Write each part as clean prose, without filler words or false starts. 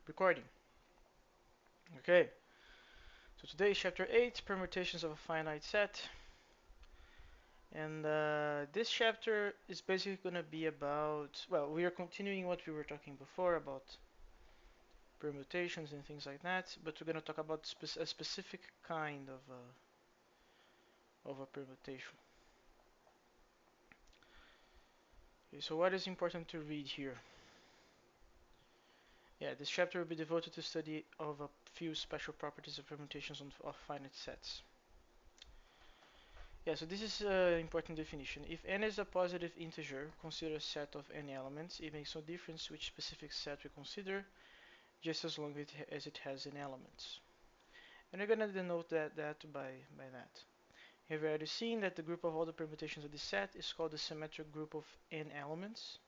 Recording. Okay, so today is chapter 8, permutations of a finite set. And this chapter is basically going to be about, well, we are continuing what we were talking before about permutations and things like that, but we're going to talk about a specific kind of a permutation. Okay, so what is important to read here? Yeah, this chapter will be devoted to study of a few special properties of permutations of finite sets. Yeah, so this is an important definition. If n is a positive integer, consider a set of n elements. It makes no difference which specific set we consider, just as long as it has n elements. And we're going to denote that by that. We've already seen that the group of all the permutations of this set is called the symmetric group of n elements,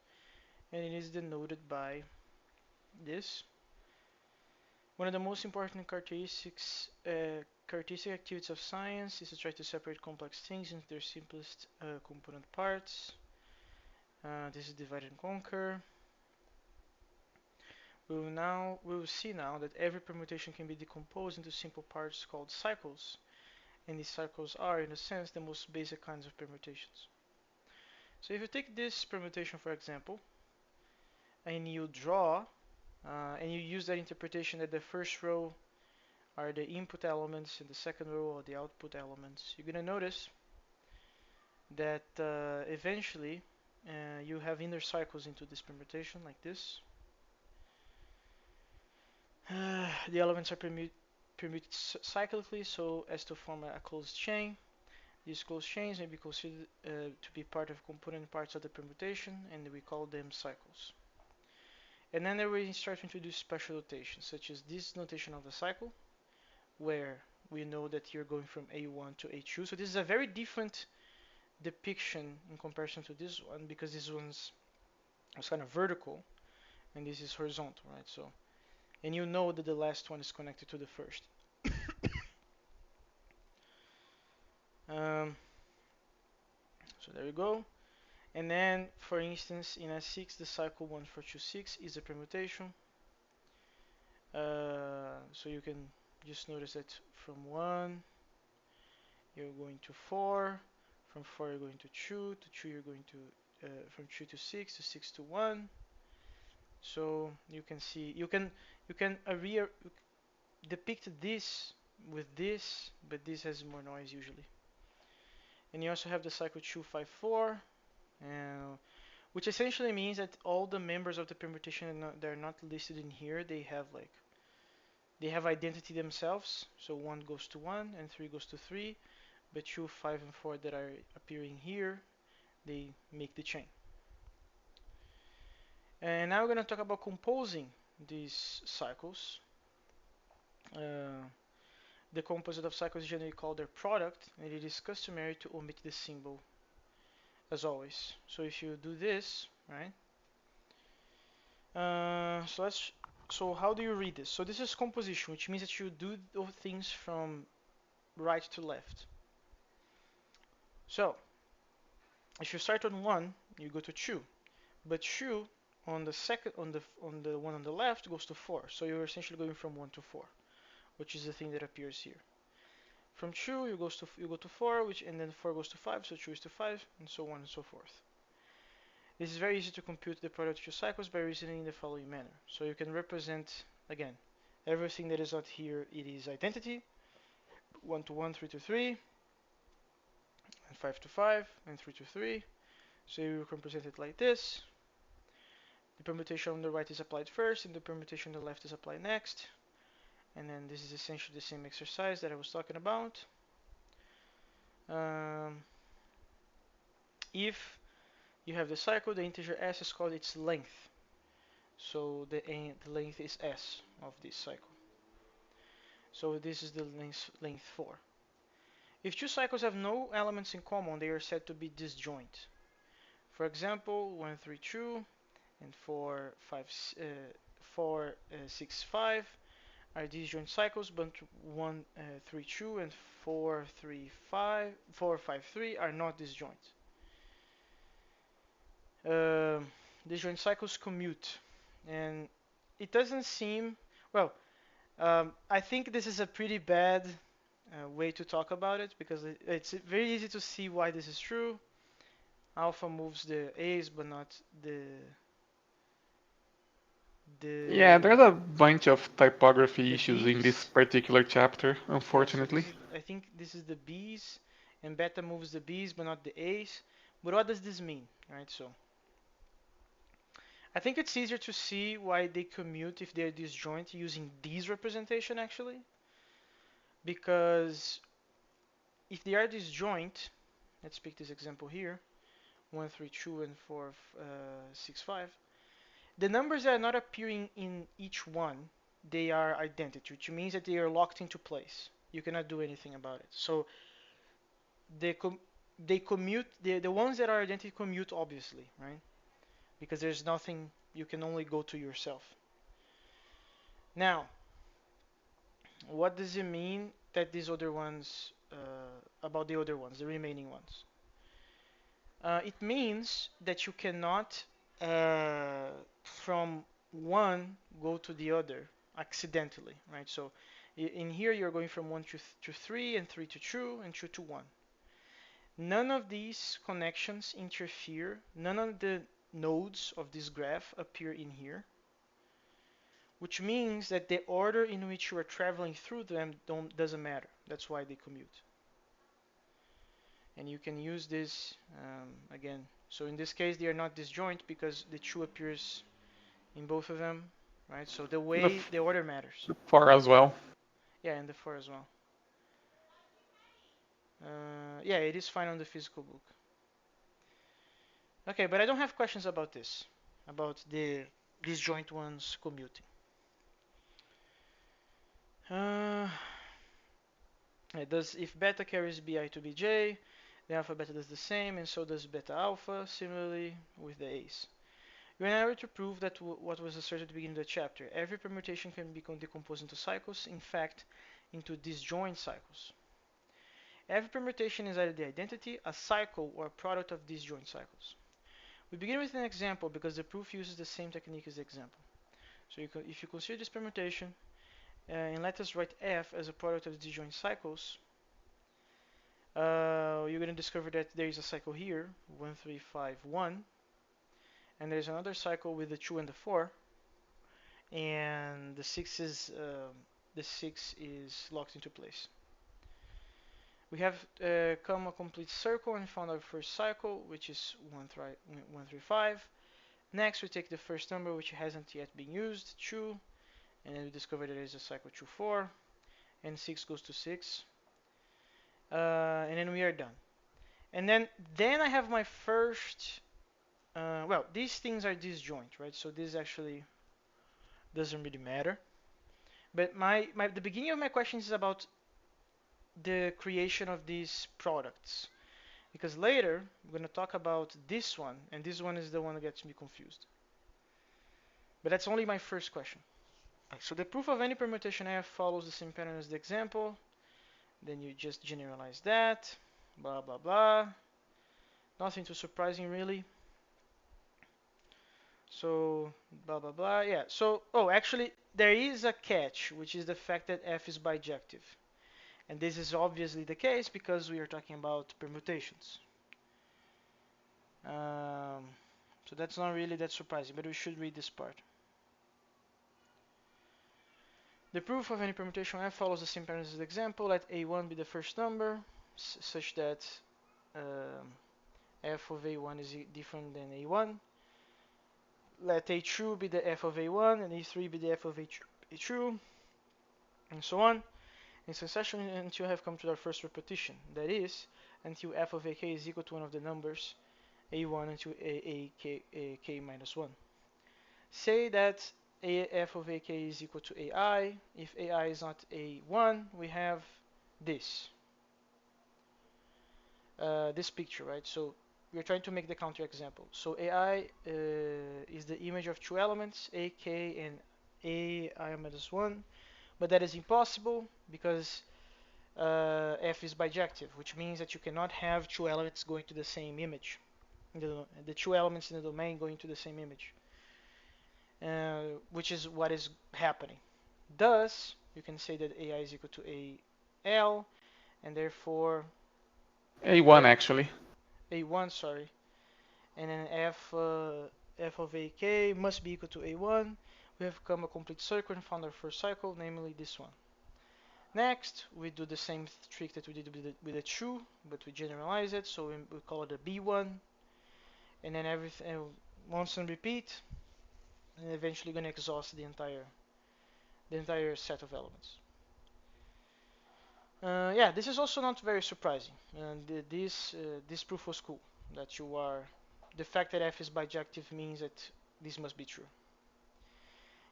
and it is denoted by this. One of the most important characteristic activities of science is to try to separate complex things into their simplest component parts. This is divide and conquer. We will see now that every permutation can be decomposed into simple parts called cycles, and these cycles are, in a sense, the most basic kinds of permutations. So if you take this permutation, for example, and you draw, and you use that interpretation that the first row are the input elements and the second row are the output elements, you're going to notice that eventually you have inner cycles into this permutation like this. The elements are permuted cyclically so as to form a closed chain. These closed chains may be considered to be part of component parts of the permutation, and we call them cycles. And then we start to introduce special notations, such as this notation of the cycle, where we know that you're going from A1 to A2. So this is a very different depiction in comparison to this one, because this one's kind of vertical and this is horizontal, right? So, and you know that the last one is connected to the first. Um, so there you go. And then, for instance, in S6, the cycle 1, 4, 2, 6 is a permutation. So you can just notice that from 1, you're going to 4, from 4 you're going to 2, to 2 you're going to, from 2 to 6, to 6 to 1. So you can see, you can depict this with this, but this has more noise usually. And you also have the cycle 254, which essentially means that all the members of the permutation they're not listed in here. They have identity themselves. So 1 goes to 1 and 3 goes to 3, but 2, 5, and 4 that are appearing here, they make the chain. And now we're going to talk about composing these cycles. The composite of cycles is generally called their product, and it is customary to omit the symbol as always. So if you do this, right? So how do you read this? So this is composition, which means that you do things from right to left. So if you start on 1, you go to 2, but 2 on the one on the left goes to 4. So you're essentially going from 1 to 4, which is the thing that appears here. From 2 you go to 4, and then 4 goes to 5, so 2 is to 5, and so on and so forth. This is very easy to compute the product of two cycles by reasoning in the following manner. So you can represent, again, everything that is not here, it is identity. 1 to 1, 3 to 3, and 5 to 5, and 3 to 3. So you can present it like this. The permutation on the right is applied first, and the permutation on the left is applied next. And then this is essentially the same exercise that I was talking about. If you have the cycle, the integer s is called its length. So the length is s of this cycle. So this is the length 4. If two cycles have no elements in common, they are said to be disjoint. For example, 1, 3, 2 and 4, 5, 6, 5 are disjoint cycles, but 1, 3, 2 and 4, 3, 5, 4, 5, 3 are not disjoint. Disjoint cycles commute, and it doesn't seem Well, I think this is a pretty bad way to talk about it because it's very easy to see why this is true. Alpha moves the A's but not the Yeah, the there's a bunch of typography the issues in this B's. particular chapter, Yeah, so this unfortunately. is I think this is the B's and beta moves the B's but not the A's. But what does this mean? Right? So I think it's easier to see why they commute if they're disjoint using these representation actually, because if they are disjoint, let's pick this example here, 1, 3, 2, and 4, 6, 5. The numbers that are not appearing in each one, they are identity, which means that they are locked into place. You cannot do anything about it. So they they commute, the ones that are identity commute obviously, right? Because there's nothing, you can only go to yourself. Now, what does it mean that these other ones, about the other ones, the remaining ones? It means that you cannot, from one, go to the other accidentally, right? So in here, you're going from 1 to 3, and 3 to 2, and 2 to 1. None of these connections interfere, none of the nodes of this graph appear in here, which means that the order in which you are traveling through them doesn't matter. That's why they commute. And you can use this again. So in this case, they are not disjoint because the 2 appears in both of them, right? So the The, way the order matters. the 4 as well. Yeah, and the 4 as well. Yeah, it is fine on the physical book. Okay, but I don't have questions about this, about the disjoint ones commuting. Uh, does if beta carries bi to bj, the alpha beta does the same, and so does beta alpha. Similarly with the a's. You are now to prove that what was asserted at the beginning of the chapter. Every permutation can be decomposed into cycles, in fact, into disjoint cycles. Every permutation is either the identity, a cycle, or a product of disjoint cycles. We begin with an example because the proof uses the same technique as the example. So if you consider this permutation, and let us write f as a product of disjoint cycles, you're going to discover that there is a cycle here, 1, 3, 5, 1, and there's another cycle with the 2 and the 4, and the 6 is locked into place. We have come a complete circle and found our first cycle, which is 1, 3, 5. Next, we take the first number, which hasn't yet been used, 2, and then we discover there is a cycle 2, 4, and 6 goes to 6, and then we are done. And then I have my first, well, these things are disjoint, right? So this actually doesn't really matter. But the beginning of my question is about the creation of these products. Because later, we're going to talk about this one, and this one is the one that gets me confused. But that's only my first question. So the proof of any permutation F follows the same pattern as the example. Then you just generalize that, blah, blah, blah. Nothing too surprising, really. So, blah, blah, blah. Yeah, so, oh, actually, there is a catch, which is the fact that F is bijective. And this is obviously the case because we are talking about permutations. Um, so that's not really that surprising, but we should read this part. The proof of any permutation F follows the same pattern as the example. Let A1 be the first number, such that um, F of A1 is different than A1. Let A2 be the F of A1 and A3 be the F of A2, and so on, in succession until you have come to our first repetition. That is, until F of AK is equal to one of the numbers A1 until AK minus 1. Say that F of AK is equal to AI. If AI is not A1, we have this. This picture, right? So we're trying to make the counterexample. So AI is the image of two elements, AK and AI minus 1. But that is impossible because F is bijective, which means that you cannot have two elements going to the same image. The two elements in the domain going to the same image, which is what is happening. Thus, you can say that AI is equal to AL, and therefore A1 F actually. A1, sorry, and then F of AK must be equal to A1. We have come a complete circle and found our first cycle, namely this one. Next, we do the same trick that we did with the true, but we generalize it, so we call it a B1, and then everything once and repeat, and eventually going to exhaust the entire set of elements. Yeah, this is also not very surprising, and this proof was cool. That you are the fact that f is bijective means that this must be true.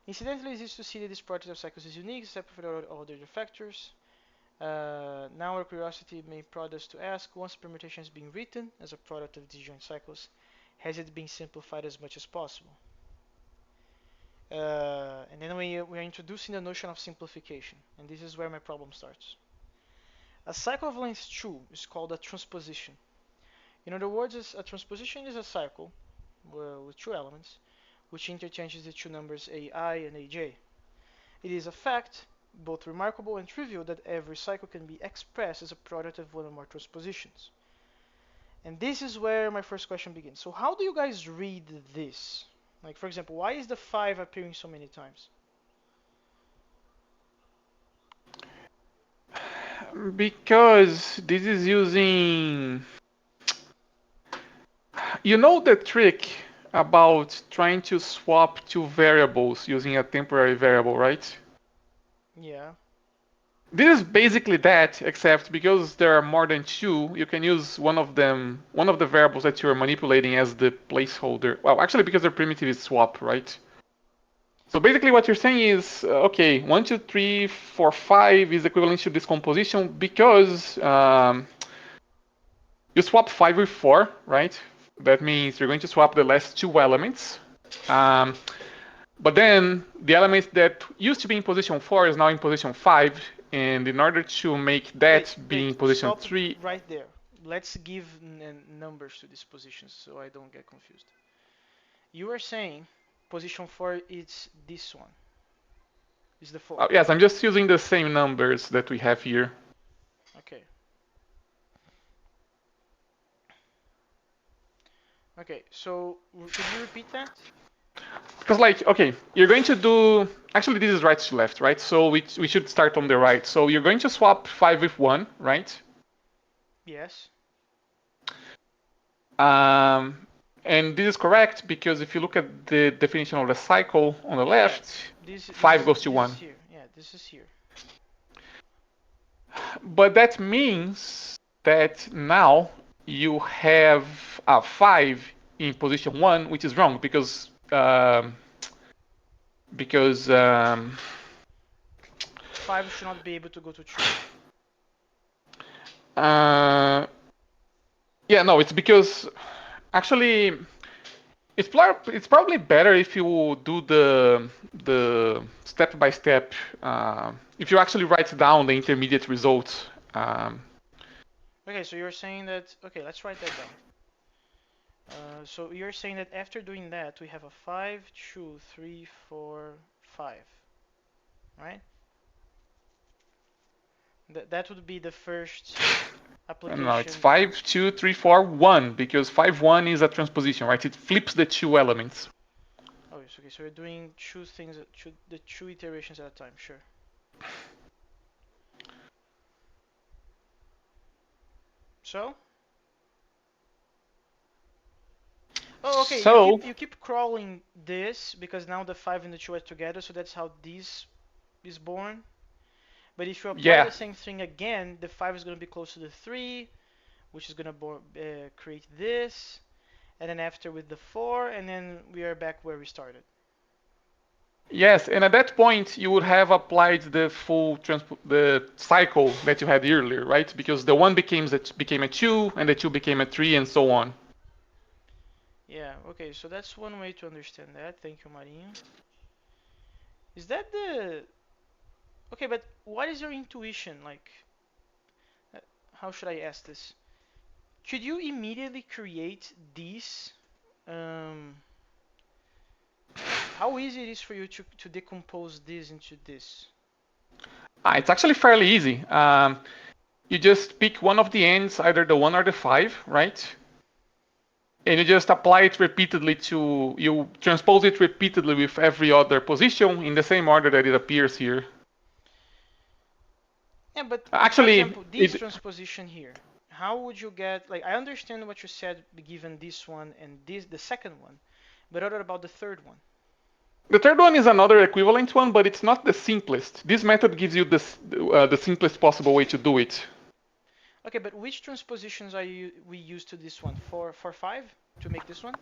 Incidentally, it is to see that this property of cycles is unique, except for all other factors. Now our curiosity may prod us to ask, once the permutation is being written as a product of disjoint cycles, has it been simplified as much as possible? And then we are introducing the notion of simplification, and this is where my problem starts. A cycle of length 2 is called a transposition. In other words, a transposition is a cycle with two elements, which interchanges the two numbers ai and aj. It is a fact, both remarkable and trivial, that every cycle can be expressed as a product of one or more transpositions. And this is where my first question begins. So how do you guys read this? Like, for example, why is the 5 appearing so many times? Because this is using. You know the trick about trying to swap two variables using a temporary variable, right? Yeah. This is basically that, except because there are more than two, you can use one of them, one of the variables that you're manipulating as the placeholder. Well, actually, because the primitive is swap, right? So basically, what you're saying is, okay, 1, 2, 3, 4, 5 is equivalent to this composition because you swap 5 with 4, right? That means you're going to swap the last two elements. Um, but then the element that used to be in position 4 is now in position 5. And in order to make Wait, that be in wait, position stop 3, right there. Let's give numbers to these positions so I don't get confused. You are saying position 4 is this one, is the 4. yes, I'm just using the same numbers that we have here. Okay. Okay, so could you repeat that? Because like, okay, you're going to do, actually this is right to left, right? So we should start on the right. So you're going to swap 5 with 1, right? Yes. Um, and this is correct because if you look at the definition of the cycle on the Yeah. left, This 5 is goes to this is 1. here. Yeah, this is here. But that means that now you have a 5 in position 1, which is wrong because 5 should not be able to go to 2. uh, yeah, no, it's because actually it's probably better if you do the step by step. If you actually write down the intermediate results. Okay, so you're saying that. Okay, let's write that down. So you're saying that after doing that, we have a 5, 2, 3, 4, 5, right? That would be the first No, it's application. 5, 2, 3, 4, 1 because 5, 1 is a transposition, right? It flips the two elements. Oh, yes, okay. So we're doing two things, the two iterations at a time. Sure. So, oh, okay. You So, keep you keep crawling this because now the 5 and the 2 are together. So that's how this is born. But if you apply yeah. the same thing again, the 5 is going to be close to the 3, which is going to create this. And then after with the 4, and then we are back where we started. Yes, and at that point you would have applied the the cycle that you had earlier, right? Because the one became a 2 and the 2 became a 3 and so on. Yeah, okay, so that's one way to understand that. Thank you, Marinho. Is that the... Okay, but what is your intuition? Like, uh, how should I ask this? Should you immediately create these um, How easy it is for you to decompose this into this? It's actually fairly easy. You just pick one of the ends, either the 1 or the 5, right? And you just apply it repeatedly to, you transpose it repeatedly with every other position in the same order that it appears here. Yeah, but for Actually, example, this it, transposition here, how would you get, like, I understand what you said given this one and this, the second one, but what about the third one? the third one is another equivalent one, but it's not the simplest. This method gives you the simplest possible way to do it. Okay, but which transpositions are you we use to this one? For 5 to make this one?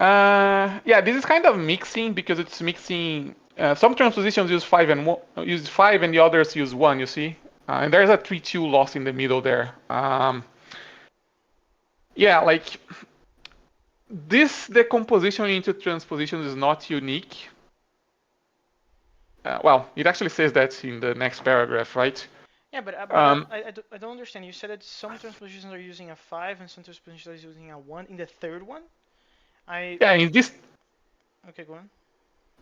Yeah, this is kind of mixing because it's mixing. Some transpositions use 5 and the others use 1. You see, and there's a 3-2 loss in the middle there. Yeah, like this decomposition into transpositions is not unique. Well, it actually says that in the next paragraph, right? Yeah, but Um, I don't understand. You said that some transpositions are using a 5 and some transpositions are using a 1 in the third one? I yeah, in this, Okay, go on.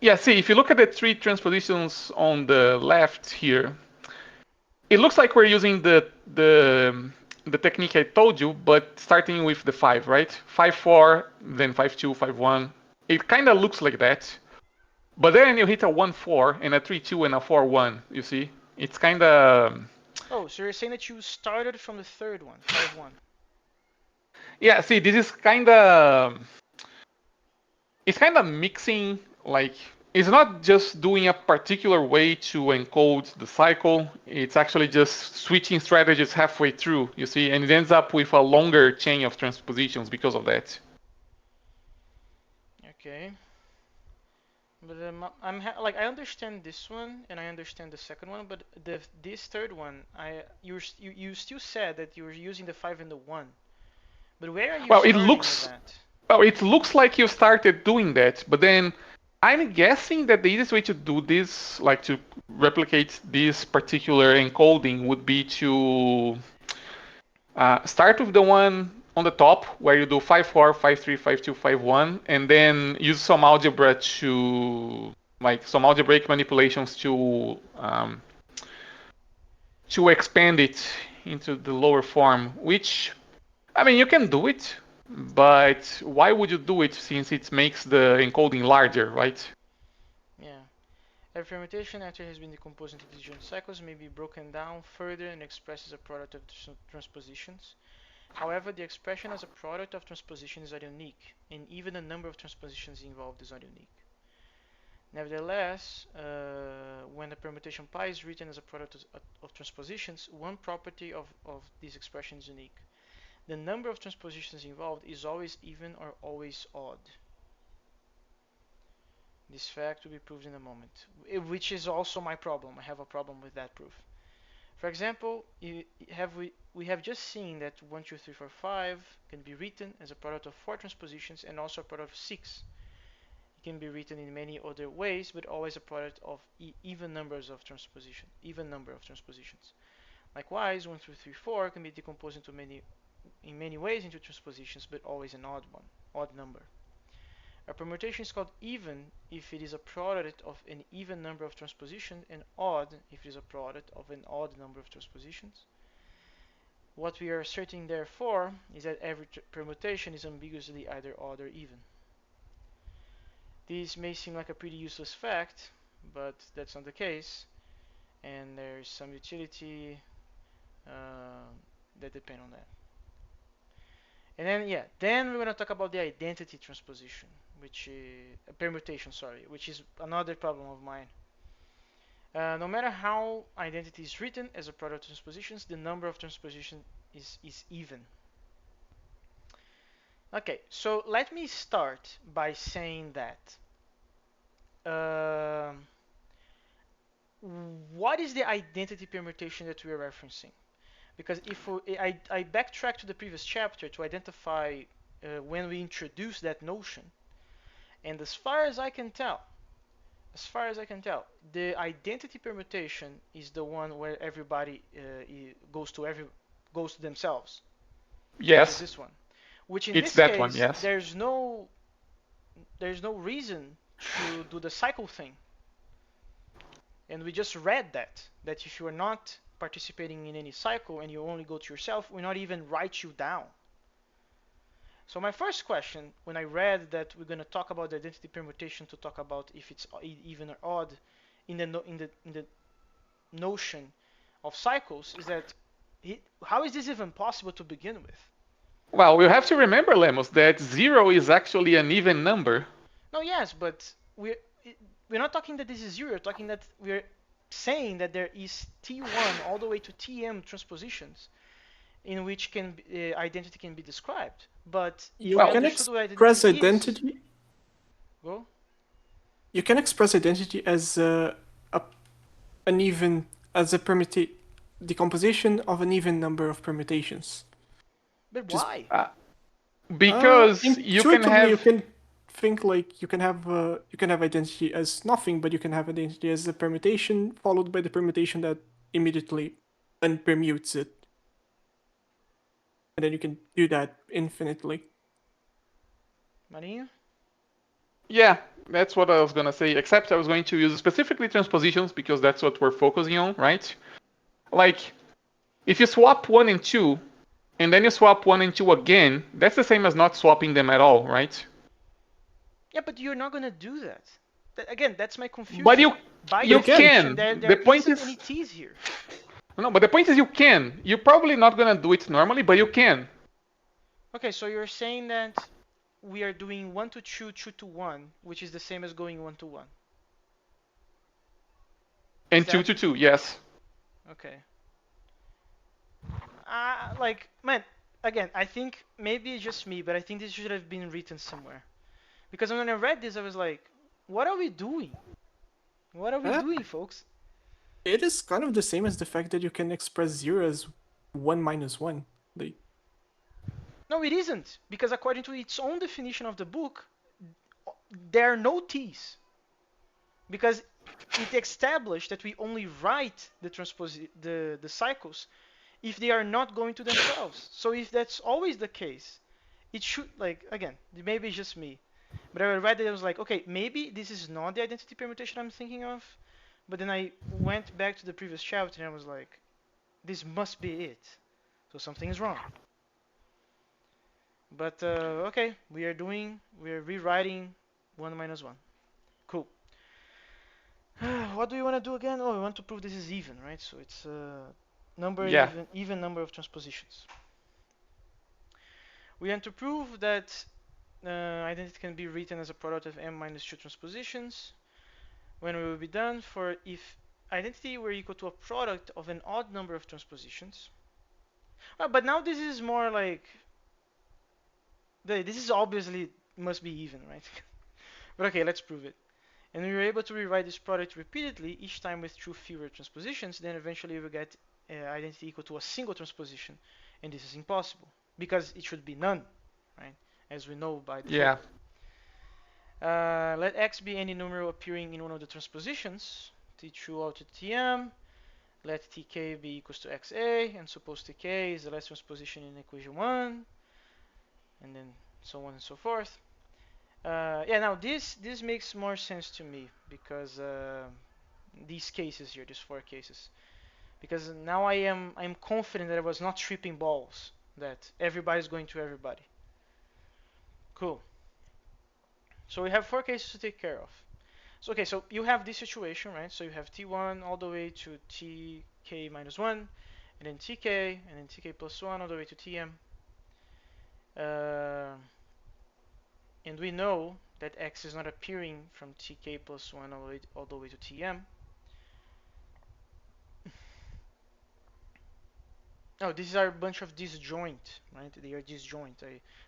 yeah, see, if you look at the 3 transpositions on the left here, it looks like we're using the technique I told you, but starting with the 5, right? 5-4, then 5-2, 5-1. It kind of looks like that. But then you hit a 1-4 and a 3-2 and a 4-1, you see? It's kind of. Oh, so you're saying that you started from the third one, 5-1. Yeah, see, this is kind of. It's kind of mixing, like. It's not just doing a particular way to encode the cycle. It's actually just switching strategies halfway through, you see, and it ends up with a longer chain of transpositions because of that. Okay. But like I understand this one and I understand the second one, but this third one, you still said that you were using the 5 and the 1. But where are you Well, it starting with looks that? well, it looks like you started doing that, but then I'm guessing that the easiest way to do this, like to replicate this particular encoding, would be to start with the one on the top where you do 5-4, 5-3, 5-2, 5-1, and then use some algebra to like some algebraic manipulations to expand it into the lower form, which I mean, you can do it, but why would you do it since it makes the encoding larger, right? Yeah. A permutation after it has been decomposed into disjoint cycles may be broken down further and expressed as a product of transpositions. However, the expression as a product of transpositions are unique, and even the number of transpositions involved is not unique. Nevertheless, when a permutation pi is written as a product of transpositions, one property of this expression is unique. The number of transpositions involved is always even or always odd. This fact will be proved in a moment, which is also my problem. I have a problem with that proof. For example, we have just seen that 1, 2, 3, 4, 5 can be written as a product of 4 transpositions and also a product of 6. It can be written in many other ways, but always a product of even numbers of even number of transpositions. Likewise, 1, 2, 3, 4 can be decomposed in many ways into transpositions, but always an odd number. A permutation is called even if it is a product of an even number of transpositions, and odd if it is a product of an odd number of transpositions. What we are asserting therefore is that every permutation is ambiguously either odd or even. This may seem like a pretty useless fact, but that's not the case, and there's some utility uh, that depend on that. And then yeah, then we're gonna talk about the identity transposition, which is permutation, sorry, which is another problem of mine. No matter how identity is written as a product of transpositions, the number of transpositions is even. Okay, so let me start by saying that uh, what is the identity permutation that we are referencing? Because if I backtrack to the previous chapter to identify when we introduced that notion, and as far as I can tell, the identity permutation is the one where everybody goes to themselves, which is Yes. this one. Which in It's this that one, case, yes. there's no reason to do the cycle thing. And we just read that if you are not participating in any cycle and you only go to yourself, we not even write you down. So my first question, when I read that we're going to talk about the identity permutation to talk about if it's even or odd in the notion of cycles, is that how is this even possible to begin with? Well, we have to remember, Lemos, that 0 is actually an even number. No, yes, but we're not talking that this is zero. We're talking that we're saying that there is T1 all the way to Tm transpositions in which identity can be described. But if You we Well, can understood what identity express is, identity. go. You can express identity as an even as a decomposition of an even number of permutations. But Just why? uh, because you can intuitively, you have. can think like you can have identity as nothing, but you can have identity as a permutation followed by the permutation that immediately unpermutes it, and then you can do that infinitely. Marinho? Yeah, that's what I was gonna say, except I was going to use specifically transpositions because that's what we're focusing on, right? Like, if you swap 1 and 2, and then you swap 1 and 2 again, that's the same as not swapping them at all, right? Yeah, but you're not gonna do that. Again, that's my But confusion. you By You you can. definition, can. there The point isn't is any t's here. no, but the point is you can. You're probably not gonna do it normally, but you can. Okay, so you're saying that we are doing 1 to 2, 2 to 1, which is the same as going 1 to 1. Is And 2 that to 2, yes. okay? Like, man, again, I think maybe it's just me, but I think this should have been written somewhere. Because when I read this, I was like, what are we doing? What are we Uh, doing, folks? it is kind of the same as the fact that you can express zero as 1 - 1. Like, No, it isn't. Because according to its own definition of the book, there are no t's. Because it established that we only write the cycles if they are not going to themselves. So if that's always the case, it should, like, again, maybe it's just me, but I read it, I was like, okay, maybe this is not the identity permutation I'm thinking of. But then I went back to the previous chapter and I was like, this must be it. So something is wrong. But okay, we are rewriting 1 minus 1. Cool. What do we want to do again? Oh, we want to prove this is even, right? So it's number Yeah. even number of transpositions. We want to prove that identity can be written as a product of m minus 2 transpositions. When we will be done for if identity were equal to a product of an odd number of transpositions. But now this is more like this is obviously must be even, right? But okay, let's prove it. And we were able to rewrite this product repeatedly, each time with two fewer transpositions, then eventually we get identity equal to a single transposition. And this is impossible, because it should be none, right? As we know by default. Yeah. Let x be any numeral appearing in one of the transpositions, t2 out to tm. Let tk be equals to xa, and suppose tk is the last transposition in equation 1, and then so on and so forth. Yeah, now this makes more sense to me because these cases here, these four cases, because now I'm confident that I was not tripping balls, that everybody's going to everybody. Cool. So we have four cases to take care of. So okay, so you have this situation, right? So you have t1 all the way to tk minus 1, and then tk, and then tk plus 1 all the way to tm. Uh, and we know that x is not appearing from tk plus 1 all the way to tm. Oh, these are a bunch of disjoint, right? They are disjoint.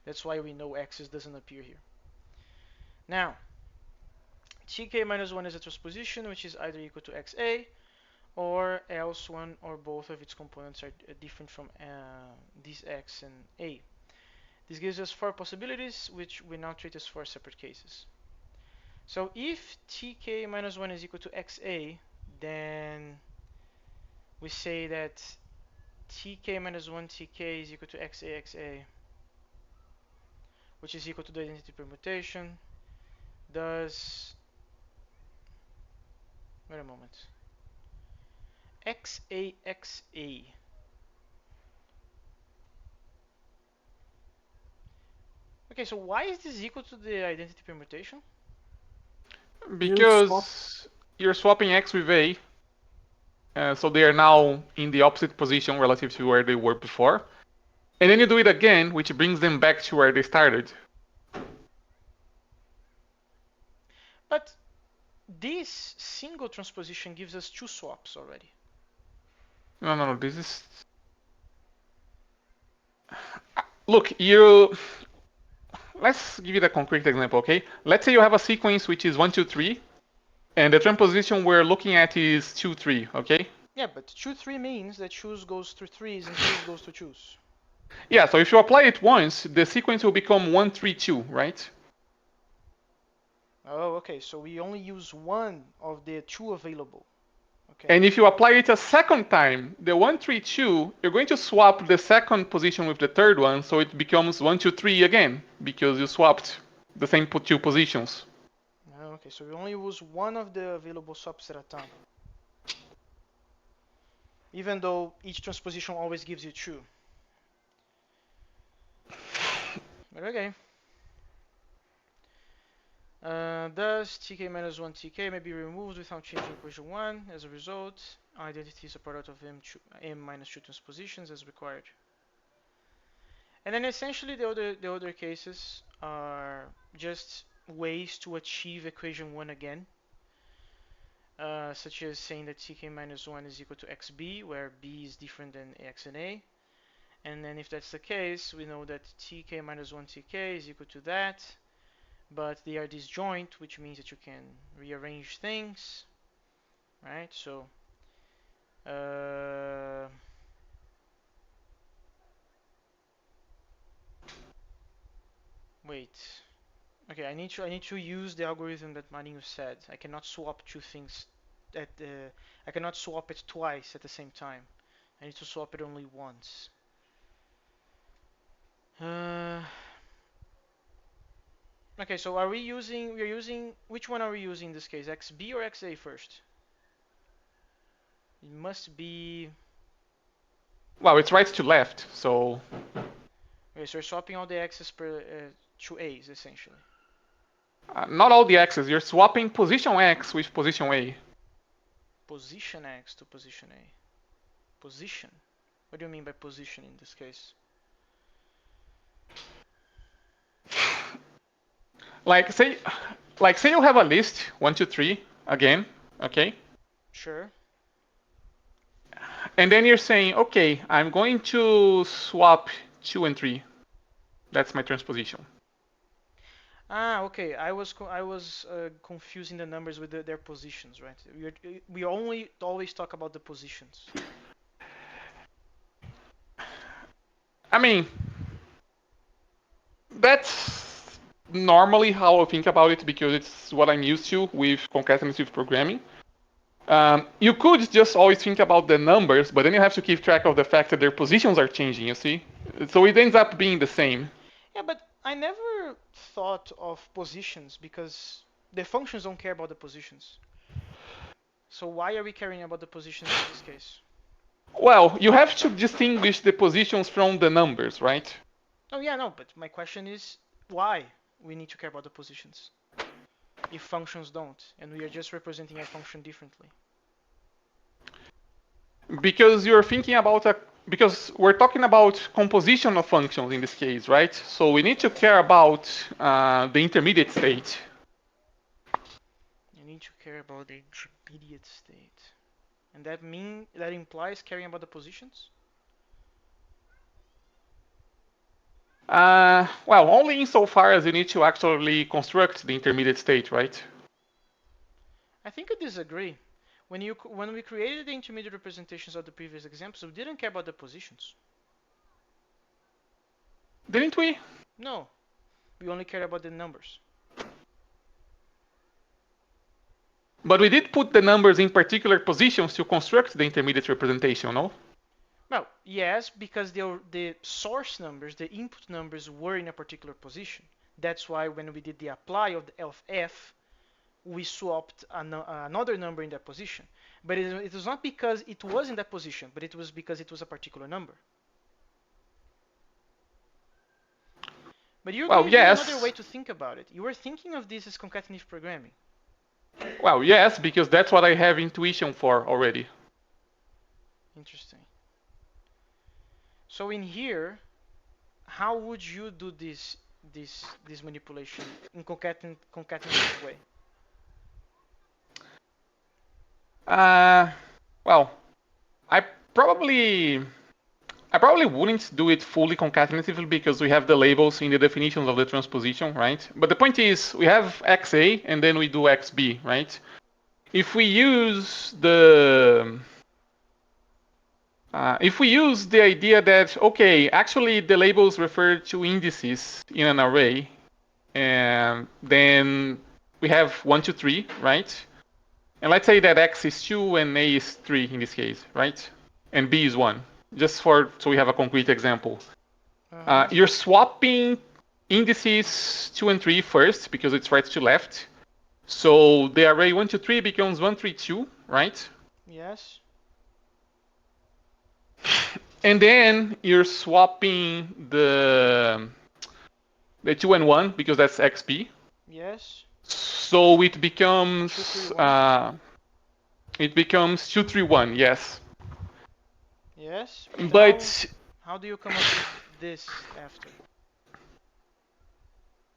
That's why we know x doesn't appear here. Now, tk minus 1 is a transposition which is either equal to xa, or else one or both of its components are different from these x and a. This gives us four possibilities, which we now treat as four separate cases. So if tk minus 1 is equal to xa, then we say that tk minus 1 tk is equal to xa xa. which is equal to the identity permutation, does, wait a moment, XAXA. Okay, so why is this equal to the identity permutation? You swap. Because you're swapping x with a, so they are now in the opposite position relative to where they were before. And then you do it again, which brings them back to where they started. But this single transposition gives us two swaps already. No, this is... Look, you... Let's give you a concrete example, okay? Let's say you have a sequence which is 1, 2, 3, and the transposition we're looking at is 2, 3, okay? Yeah, but 2, 3 means that choose goes to 3's and 3's goes to choose. Yeah, so if you apply it once, the sequence will become 1, 3, 2, right? Oh, okay, so we only use one of the two available. Okay. And if you apply it a second time, the 1, 3, 2, you're going to swap the second position with the third one, so it becomes 1, 2, 3 again, because you swapped the same two positions. Okay, so we only use one of the available swaps at a time. Even though each transposition always gives you two. But okay. Thus, tk minus 1 tk may be removed without changing equation 1. As a result, identity is a product of m minus 2 transpositions as required. And then essentially the other cases are just ways to achieve equation 1 again. Such as saying that tk minus 1 is equal to xb, where b is different than x and a. And then if that's the case, we know that tk minus 1 tk is equal to that. But they are disjoint, which means that you can rearrange things, right? So, wait. Okay, I need to use the algorithm that Marinho said. I cannot swap two things I cannot swap it twice at the same time. I need to swap it only once. Uh, okay, so we're using, which one are we using in this case? XB or XA first? It must be, Well, it's right to left, so... okay, so we're swapping all the X's per to A's essentially. not all the x's, you're swapping position x with position a. Position X to position A. Position? What do you mean by position in this case? Like say you have a list 1, 2, 3 again, okay? Sure. And then you're saying, okay, I'm going to swap 2 and 3. That's my transposition. Ah, okay. I was confusing the numbers with their positions, right? We only always talk about the positions. I mean, that's normally how I think about it because it's what I'm used to with concatenative programming. You could just always think about the numbers, but then you have to keep track of the fact that their positions are changing, you see? So it ends up being the same. Yeah, but I never thought of positions because the functions don't care about the positions. So why are we caring about the positions in this case? Well, you have to distinguish the positions from the numbers, right? Oh yeah, no, but my question is why we need to care about the positions if functions don't, and we are just representing a function differently. Because you're thinking about because we're talking about composition of functions in this case, right? So we need to care about the intermediate state. You need to care about the intermediate state. And that implies caring about the positions? Well, only insofar as you need to actually construct the intermediate state, right? I think I disagree. When we created the intermediate representations of the previous examples, we didn't care about the positions. Didn't we? No, we only cared about the numbers. But we did put the numbers in particular positions to construct the intermediate representation, no? Well, yes, because the source numbers, the input numbers, were in a particular position. That's why when we did the apply of f, we swapped another number in that position. But it was not because it was in that position, but it was because it was a particular number. But you Well, gave me another way yes. to think about it. You were thinking of this as concatenative programming. Well, yes, because that's what I have intuition for already. Interesting. So in here, how would you do this manipulation in concatenative way? Uh, well, I probably I probably wouldn't do it fully concatenatively because we have the labels in the definitions of the transposition, right? But the point is we have XA and then we do XB, right? If we use the idea that okay, actually the labels refer to indices in an array, and then we have 1, 2, 3, right? And let's say that x is 2 and a is 3 in this case, right? And b is 1. Just so we have a concrete example. Uh-huh. You're swapping indices 2 and 3 first because it's right to left. So the array 1, 2, 3 becomes 1, 3, 2, right? Yes. And then you're swapping the 2 and 1 because that's xp. Yes. So Two, three, one. it becomes 2, 3, 1, yes. Yes. But But how do you come up with this after?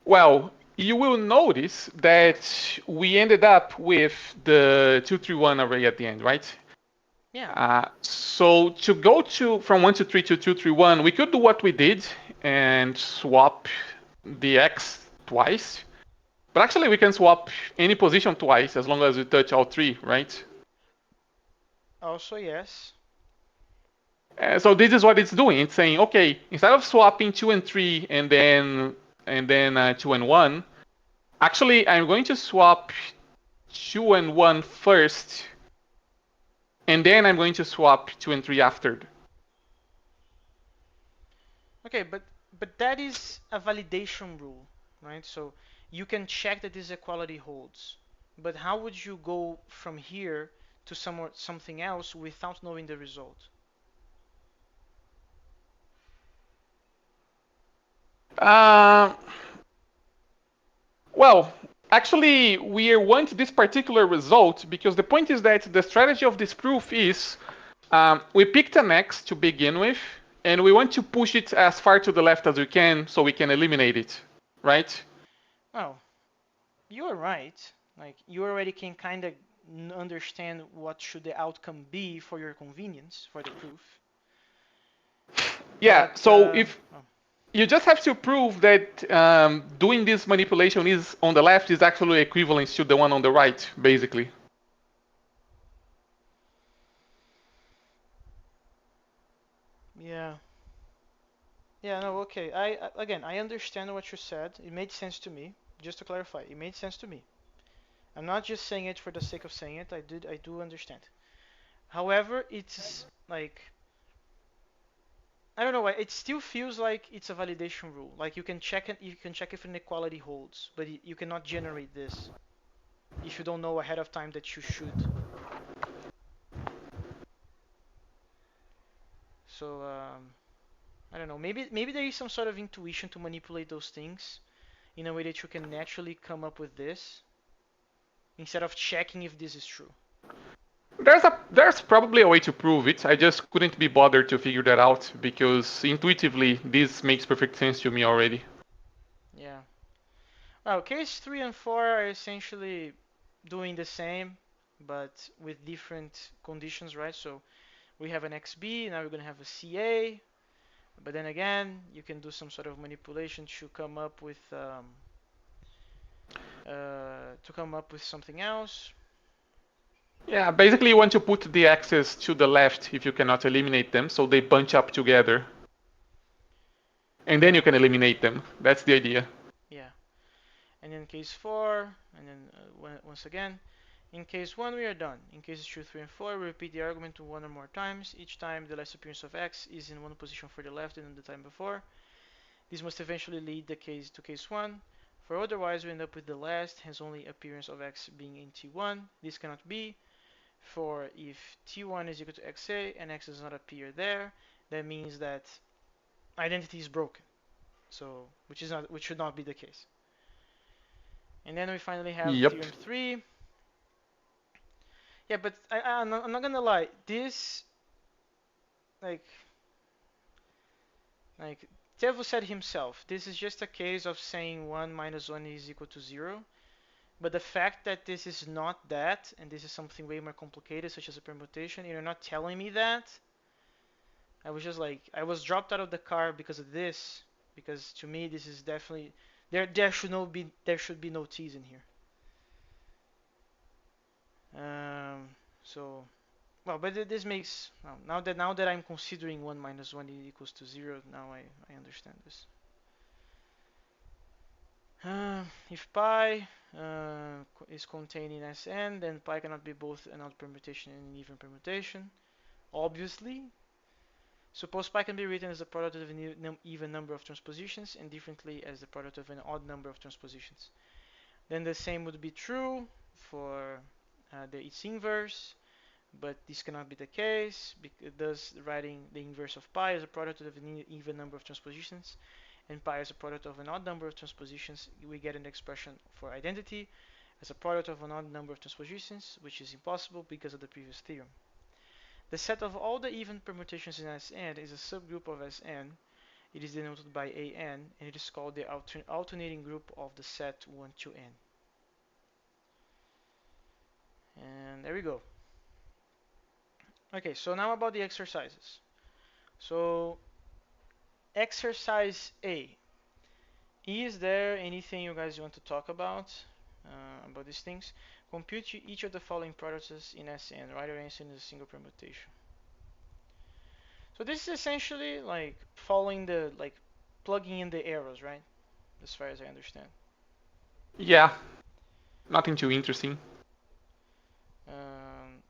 well, you will notice that we ended up with the 231 array at the end, right? Yeah. So to go from 1 to 3 to 231, we could do what we did and swap the x twice. But actually, we can swap any position twice as long as we touch all three, right? Also, yes. So this is what it's doing. It's saying, okay, instead of swapping 2 and 3 and then 2 and 1, actually I'm going to swap 2 and 1 first, and then I'm going to swap 2 and 3 after. Okay, but that is a validation rule, right? So you can check that this equality holds. But how would you go from here to something else without knowing the result? Uh, well, actually, we want this particular result because the point is that the strategy of this proof is we picked an x to begin with, and we want to push it as far to the left as we can so we can eliminate it, right? Oh, you are right. Like you already can kind of understand what should the outcome be for your convenience for the proof. Yeah, But so if you just have to prove that doing this manipulation is on the left is actually equivalent to the one on the right, basically. yeah, yeah, no, okay. Again, I understand what you said. It made sense to me. Just to clarify, it made sense to me. I'm not just saying it for the sake of saying it. I do understand. However, it's like I don't know why. It still feels like it's a validation rule. Like you can check it, you can check if an equality holds, but you cannot generate this if you don't know ahead of time that you should. So I don't know. Maybe there is some sort of intuition to manipulate those things in a way that you can naturally come up with this instead of checking if this is true. There's probably a way to prove it. I just couldn't be bothered to figure that out because intuitively this makes perfect sense to me already. Yeah. Well, case 3 and 4 are essentially doing the same, but with different conditions, right? So we have an XB, now we're going to have a CA, but then again, you can do some sort of manipulation to come up with something else. Yeah, basically you want to put the axes to the left if you cannot eliminate them, so they bunch up together. And then Yeah, you can eliminate them. That's the idea. yeah. And then case 4, and then once again, in case 1 we are done. In cases 2, 3, and 4, we repeat the argument one or more times. Each time the last appearance of x is in one position for the left than the time before. This must eventually lead the case to case 1. For otherwise, we end up with the last, hence only appearance of x being in T1. This cannot be. For if T1 is equal to xa and x does not appear there, that means that identity is broken. So, which should not be the case. And then we finally have Yep. theorem 3. Yeah, but I'm not gonna lie. This, like, like Tevo said himself, this is just a case of saying 1 minus 1 is equal to 0. But the fact that this is not that, and this is something way more complicated, such as a permutation, you're not telling me that. I was just like, I was dropped out of the car because of this. Because to me, this is definitely there should be no t's in here. So well, but this makes now that I'm considering 1 minus 1 equals to 0, now I understand this. If pi is contained in Sn, then pi cannot be both an odd permutation and an even permutation. Obviously, suppose pi can be written as the product of an even number of transpositions and differently as the product of an odd number of transpositions. Then the same would be true for its inverse, but this cannot be the case because writing the inverse of pi as a product of an even number of transpositions and pi as a product of an odd number of transpositions, we get an expression for identity as a product of an odd number of transpositions, which is impossible because of the previous theorem. The set of all the even permutations in Sn is a subgroup of Sn. It is denoted by An, and it is called the alternating group of the set 1 to n. And there we go. Okay, so now about the exercises. So, exercise A. Is there anything you guys want to talk about these things? Compute each of the following products in Sn. Write your answer in a single permutation. So this is essentially like following plugging in the arrows, right? As far as I understand. Yeah, nothing too interesting. Um,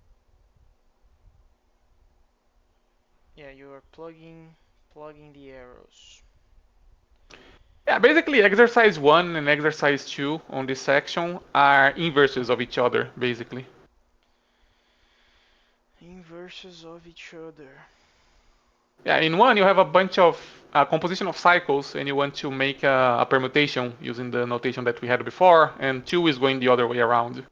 yeah, you are plugging the arrows. Yeah, basically exercise 1 and exercise 2 on this section are inverses of each other, basically. Inverses of each other. Yeah, in 1 you have a bunch of composition of cycles and you want to make a permutation using the notation that we had before, and 2 is going the other way around.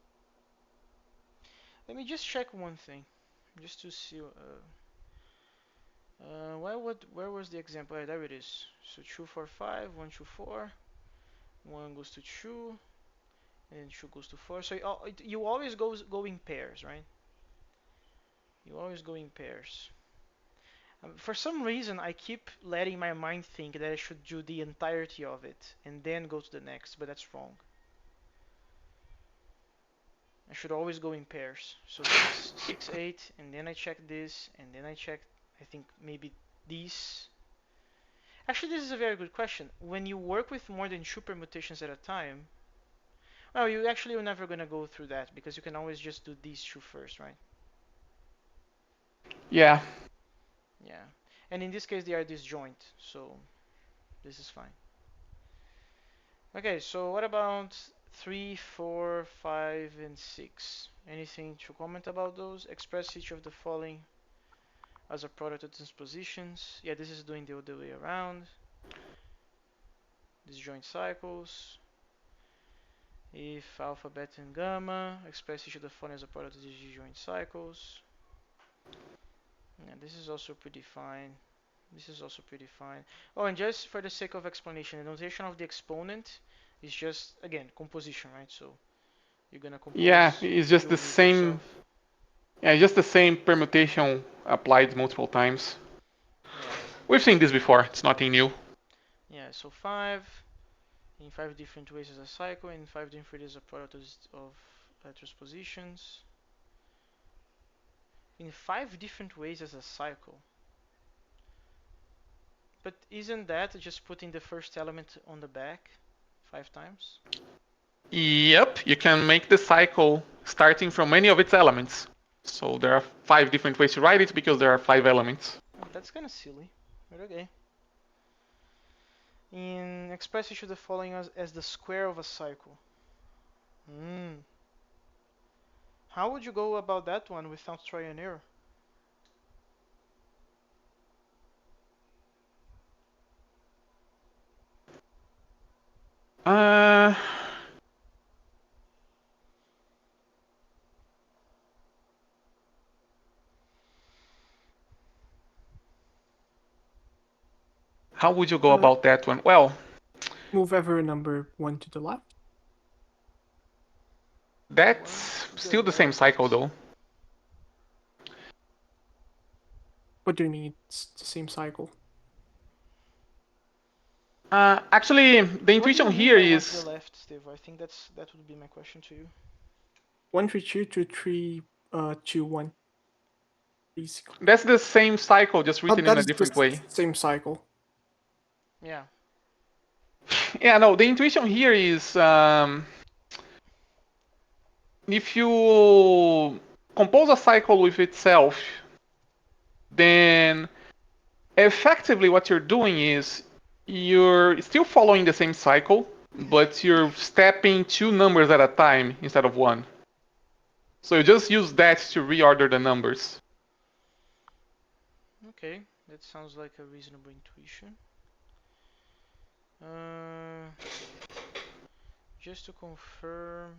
Let me just check one thing, just to see. Where was the example? There it is. So 2, 4, 5, 1, 2, 4. 1 goes to 2, and 2 goes to 4. So you always go in pairs, right? You always go in pairs. For some reason, I keep letting my mind think that I should do the entirety of it and then go to the next, but that's wrong. I should always go in pairs. So 6, 8, and then I check this, and then I check, I think maybe these. Actually, this is a very good question. When you work with more than 2 permutations at a time, well, you actually are never going to go through that because you can always just do these 2 first, right? Yeah. Yeah. And in this case, they are disjoint, so this is fine. Okay, so what about 3, 4, 5, and 6? Anything to comment about those? Express each of the following as a product of transpositions. Yeah, this is doing the other way around. Disjoint cycles. If alpha, beta, and gamma, express each of the following as a product of these disjoint cycles. Yeah, this is also pretty fine. This is also pretty fine. Oh, and just for the sake of explanation, the notation of the exponent is just, again, composition, right? So you're gonna Yeah, compose it's just the cubes with same. yourself. Yeah, just the same permutation applied multiple times. Yeah. We've seen this before. It's nothing new. Yeah, so 5 in 5 different ways as a cycle, and 5 different ways as a product of transpositions. In 5 different ways as a cycle. But isn't that just putting the first element on the back 5 times? Yep, you can make the cycle starting from any of its elements. So there are 5 different ways to write it because there are 5 elements. That's kind of silly, but okay. In express each of the following as the square of a cycle. Hmm. How would you go about that one without trial and error? Uh, how would you go Uh, about that one? Well, Move every number one to the left. One that's to the still the same cycle left. though. What do you mean it's the same cycle? Actually, the What do you intuition mean here by one to the is left, Steve? I think that would be my question to you. 132 to 321, basically. that's the same cycle, just written in That a is the different way. same cycle. Yeah. Yeah, no, the intuition here is if you compose a cycle with itself, then effectively what you're doing is you're still following the same cycle, but you're stepping two numbers at a time instead of one. So you just use that to reorder the numbers. Okay, that sounds like a reasonable intuition. Uh, just to confirm.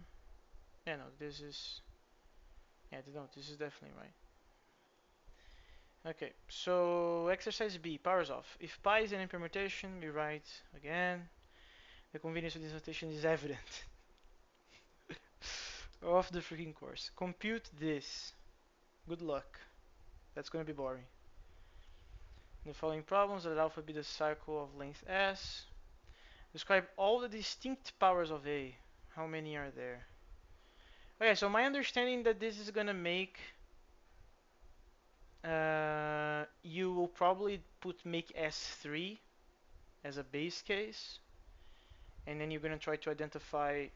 Yeah, no, this is. Yeah, no, this is definitely right. Okay, so exercise B, powers off. If pi is an impermutation, we write again. The convenience of this notation is evident. Off the freaking course. Compute this. Good luck. That's gonna be boring. In the following problems, let alpha be the cycle of length s. Describe all the distinct powers of A. How many are there? Okay, so my understanding that this is gonna make you will probably make S3 as a base case, and then you're gonna try to identify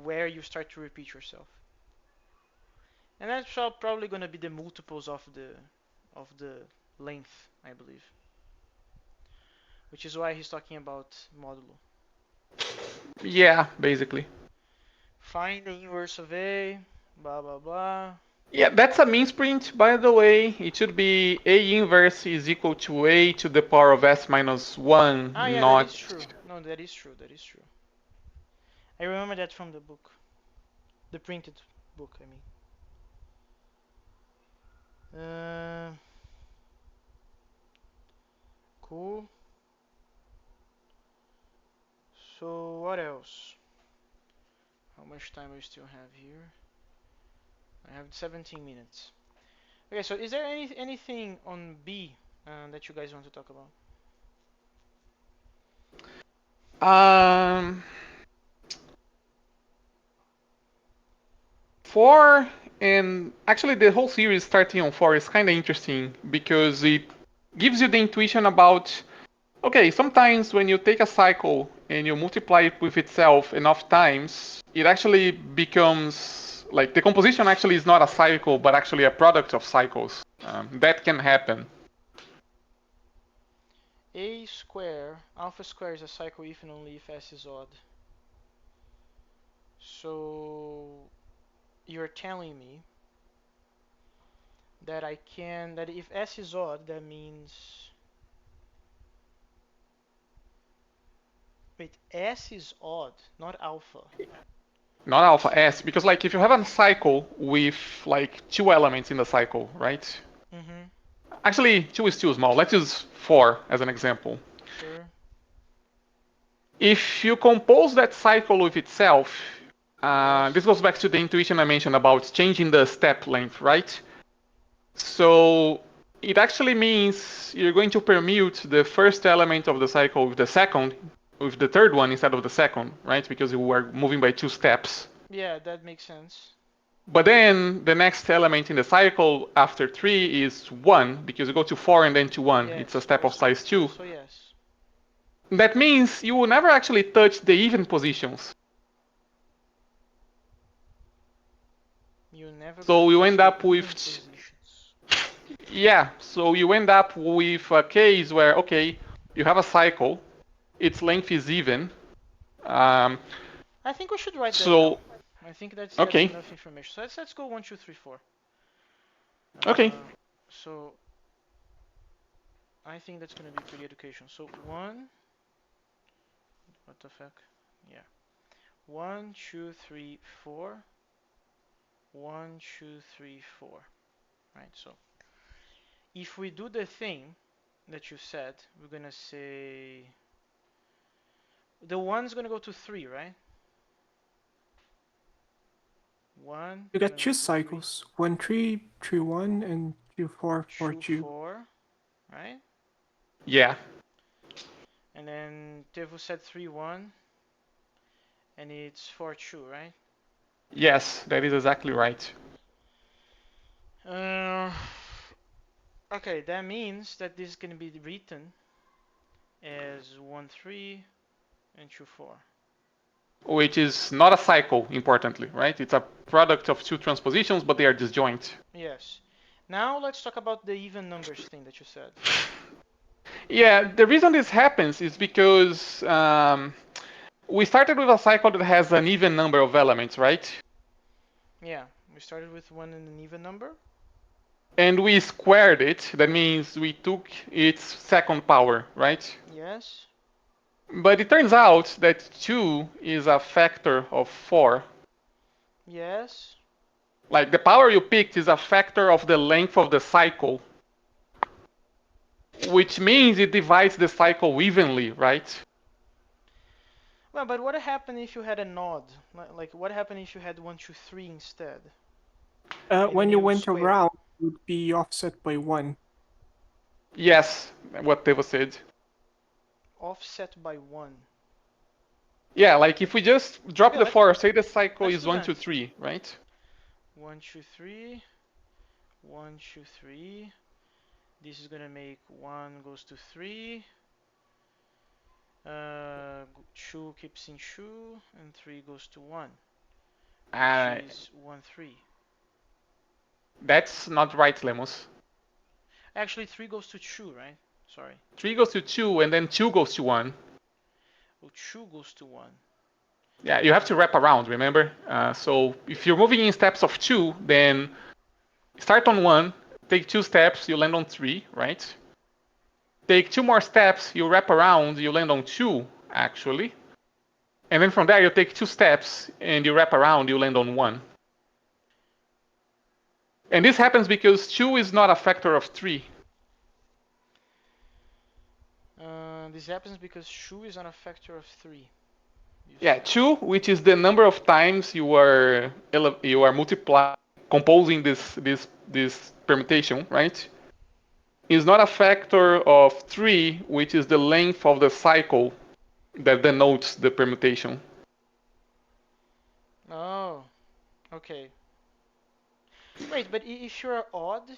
where you start to repeat yourself. And that's probably gonna be the multiples of the length, I believe. Which is why he's talking about modulo. Yeah, basically. Find the inverse of A, blah blah blah. Yeah, that's a mean sprint, by the way. It should be A inverse is equal to A to the power of S minus 1, Ah, yeah, that not... is true. No, that is true. That is true. I remember that from the book, the printed book. I mean. Cool. So what else? How much time we still have here? I have 17 minutes. Okay, so is there anything on B that you guys want to talk about? Um, 4 and actually the whole series starting on 4 is kind of interesting because it gives you the intuition about okay, sometimes when you take a cycle and you multiply it with itself enough times, it actually becomes like the composition actually is not a cycle but actually a product of cycles. That can happen. A square, alpha square is a cycle if and only if S is odd. So you're telling me that that if S is odd, that means, wait, S is odd, not alpha. Not alpha S because like if you have a cycle with like two elements in the cycle, right? Mm-hmm. Actually, two is too small. Let's use 4 as an example. Sure. If you compose that cycle with itself, this Yes. goes back to the intuition I mentioned about changing the step length, right? So it actually means you're going to permute the first element of the cycle with the second, with the third one instead of the second, right? Because you were moving by two steps. Yeah, that makes sense. But then the next element in the cycle after 3 is 1, because you go to 4 and then to 1. It's a Yes, step of size 2. so yes. That means you will never actually touch the even positions. You never gonna So you touch end the up even with, positions. yeah, so you end up with a case where, okay, you have a cycle, its length is even. Um, I think we should write that down. so I think that's okay, enough information. So let's go 1, 2, 3, 4. okay, So I think that's gonna be pretty educational. So one, what the fuck? Yeah, 1, 2, 3, 4. 1, 2, 3, 4. Right. So if we do the thing that you said, we're gonna say the one's gonna go to 3, right? One You got gonna go two to 3, cycles: 1, 3, 3, 1, and 2, 4, 2, 4, 2. 4, right? yeah, And then Tevu said 3, 1, and it's 4, 2, right? yes, that is exactly right. Uh, okay, that means that this can be written as 1, 3, and 2, 4. Which is not a cycle, importantly, right? It's a product of two transpositions, but they are disjoint. Yes. Now let's talk about the even numbers thing that you said. Yeah, the reason this happens is because we started with a cycle that has an even number of elements, right? Yeah, we started with one in an even number. And we squared it. That means we took its second power, right? Yes. But it turns out that 2 is a factor of 4. Yes. Like the power you picked is a factor of the length of the cycle, which means it divides the cycle evenly, right? Well, but what happened if you had an odd? Like, what happened if you had 1, 2, 3 instead, and then When you you went square? around, it would be offset by 1. Yes, what Devo said. Offset by 1. Yeah, like if we just drop Okay, the 4, say the cycle let's is do 1, 2, that. 3, right? 1, 2, 3. 1, 2, 3. This is gonna make 1 goes to 3. 2 keeps in 2, and 3 goes to 1, which Uh, is 1, 3. that's not right, Lemos. Actually, 3 goes to 2, right? Sorry. 3 goes to 2, and then 2 goes to 1. Oh, 2 goes to 1. Yeah, you have to wrap around, remember? So if you're moving in steps of 2, then start on 1, take 2 steps, you land on 3, right? Take 2 more steps, you wrap around, you land on 2, actually. And then from there, you take 2 steps, and you wrap around, you land on 1. And this happens because 2 is not a factor of 3. This happens because 2 is not a factor of 3, you Yeah, said. 2, which is the number of times you are multiplying, composing this permutation, right? Is not a factor of 3, which is the length of the cycle that denotes the permutation. Oh, okay. Wait, but if you're odd,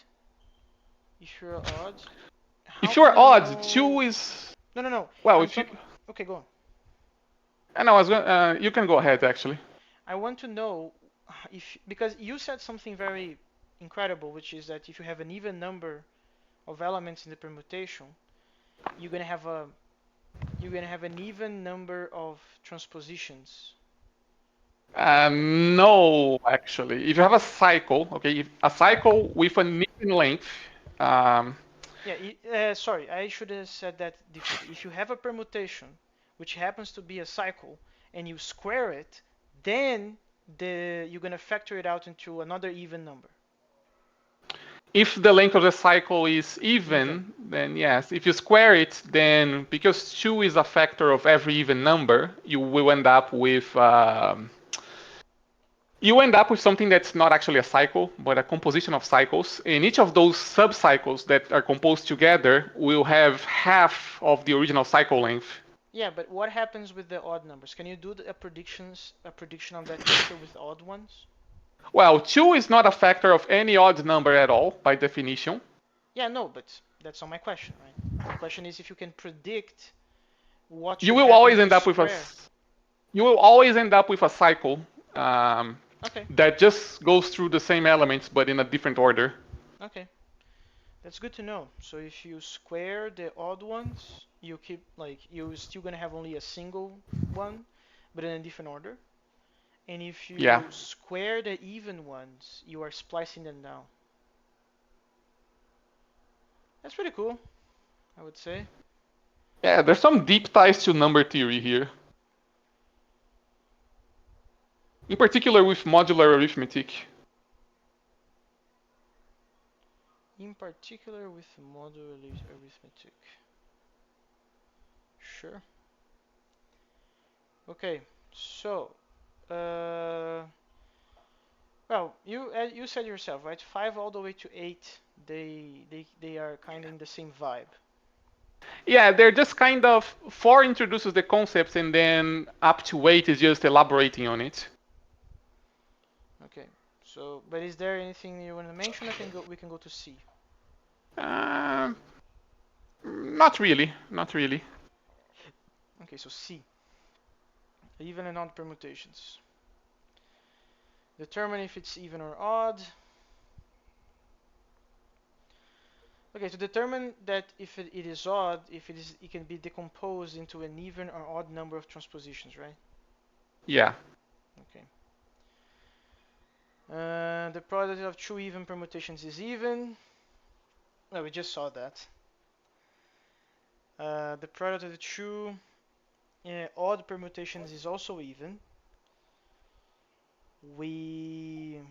how If you can are you odd, 2 know? is No, no, no. well. I'm If you, talking. Okay, go on. I know, I was going. You can go ahead actually. I want to know if because you said something very incredible, which is that if you have an even number of elements in the permutation, you're gonna have a you're gonna have an even number of transpositions. No, actually, if you have a cycle, okay, if a cycle with an even length, um, Yeah, sorry, I should have said that differently. If you have a permutation which happens to be a cycle and you square it, then you're gonna factor it out into another even number. if the length of the cycle is Even. even, then yes. If you square it, then because 2 is a factor of every even number, you end up with something that's not actually a cycle, but a composition of cycles. And each of those subcycles that are composed together will have half of the original cycle length. Yeah, but what happens with the odd numbers? Can you do a prediction of that nature with odd ones? Well, 2 is not a factor of any odd number at all, by definition. Yeah, no, but that's not my question, right? The question is if you can predict what You should will happen always if you end up with a square. you will always end up with a cycle Okay, that just goes through the same elements but in a different order. okay. That's good to know. So if you square the odd ones, you keep like you're still gonna have only a single one, but in a different order. And if Yeah. you square the even ones, you are splicing them down. That's pretty cool, I would say. Yeah, there's some deep ties to number theory here. In particular with modular arithmetic. In particular with modular arithmetic. Sure. Okay. So, uh, well, you said yourself, right? 5 all the way to 8, they are kind of in the same vibe. Yeah, they're just kind of 4 introduces the concepts and then up to 8 is just elaborating on it. Okay. So, but is there anything you want to mention? I can go. We can go to C. Uh, Not really, not really. Okay. So C, even and odd permutations. Determine if it's even or odd. Okay, to determine that if it is odd, if it can be decomposed into an even or odd number of transpositions, right? Yeah. Okay. The product of two even permutations is even. Well, we just saw that. The product of the two odd permutations is also even. We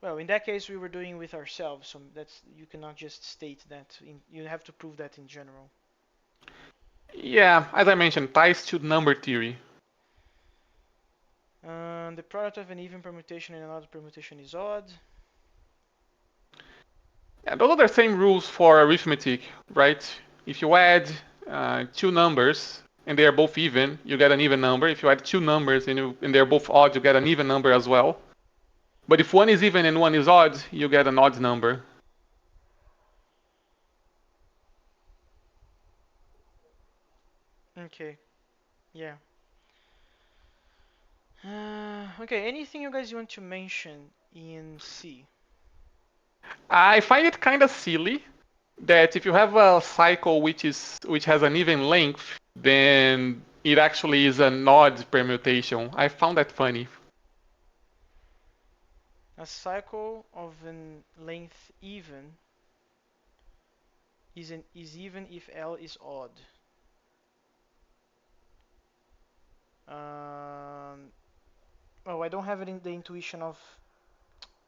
Well, in that case, we were doing with ourselves, so that's you cannot just state that. You have to prove that in general. Yeah, as I mentioned, ties to number theory. The product of an even permutation and an odd permutation is odd. Yeah, those are the same rules for arithmetic, right? If you add two numbers and they are both even, you get an even number. If you add two numbers and they're both odd, you get an even number as well. But if one is even and one is odd, you get an odd number. Okay, yeah. Okay, anything you guys want to mention in C? I find it kind of silly that if you have a cycle which has an even length, then it actually is an odd permutation. I found that funny. A cycle of an length even is even if L is odd. Um, oh, I don't have it in the intuition of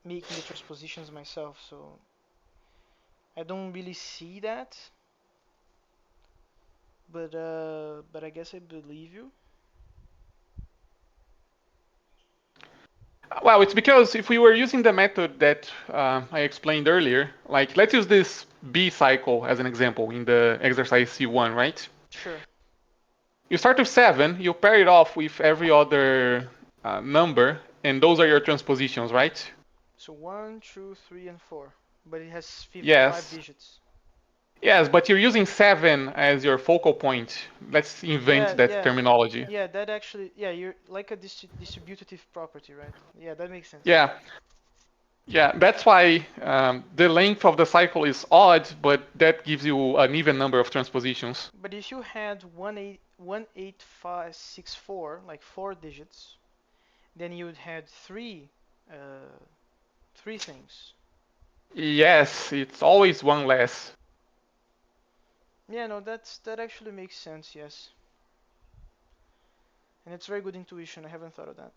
making the transpositions myself, so I don't really see that. But I guess I believe you. Well, it's because if we were using the method that I explained earlier, like let's use this B cycle as an example in the exercise C1, right? Sure. You start with 7, you pair it off with every other number, and those are your transpositions, right? So one, two, three, and 4, but it has five Yes. digits. Yes, but you're using 7 as your focal point. Let's invent Yeah, that yeah, terminology. yeah. That actually, yeah, you're like a distributive property, right? Yeah, that makes sense. Yeah, yeah, that's why the length of the cycle is odd, but that gives you an even number of transpositions. But if you had 18564, like 4 digits, then you would had uh, three things. Yes, it's always one less. Yeah, no, that actually makes sense. Yes, and it's very good intuition. I haven't thought of that.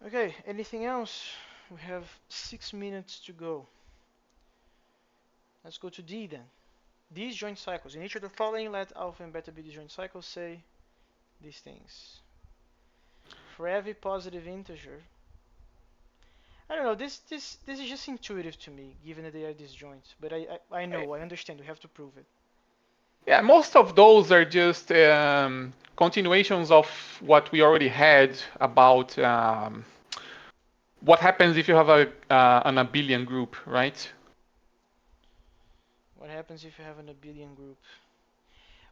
Okay, anything else? We have 6 minutes to go. Let's go to D then. These joint cycles. In each of the following, let alpha and beta be disjoint cycles. Say these things. For every positive integer, I don't know. This is just intuitive to me, given that they are disjoint. But I know, I understand. We have to prove it. Yeah, most of those are just continuations of what we already had about what happens if you have an abelian group, right? What happens if you have an abelian group?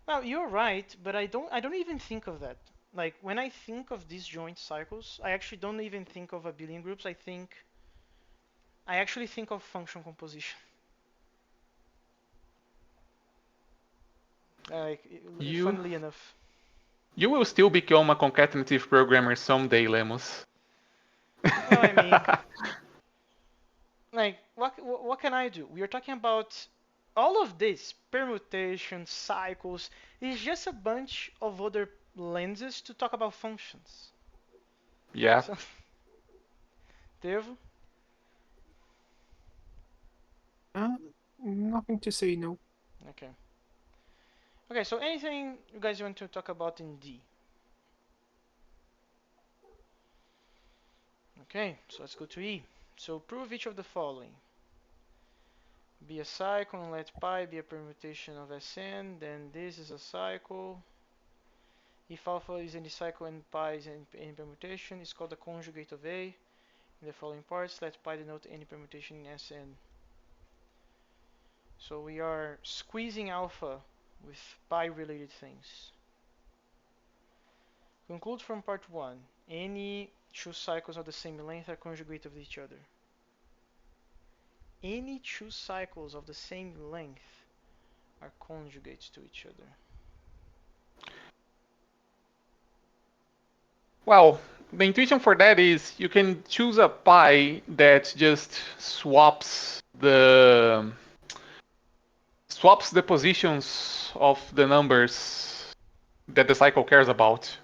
Well, you're right, but I don't even think of that. Like when I think of disjoint cycles, I actually don't even think of abelian groups. I actually think of function composition. Like, You funnily enough. you will still become a concatenative programmer someday, Lemos. Well, I mean, like, what can I do? We are talking about all of this permutation, cycles. It's just a bunch of other lenses to talk about functions. Yeah. So, Devo? Uh, Nothing to say, no. Okay. Okay, so anything you guys want to talk about in D? Okay, so let's go to E. So prove each of the following. Be a cycle and let pi be a permutation of Sn, then this is a cycle. If alpha is any cycle and pi is any permutation, it's called the conjugate of A. In the following parts, let pi denote any permutation in Sn. So we are squeezing alpha with pi related things. Conclude from part 1. Any two cycles of the same length are conjugate of each other. Any two cycles of the same length are conjugates to each other. Well, the intuition for that is you can choose a pi that just swaps the positions of the numbers that the cycle cares about.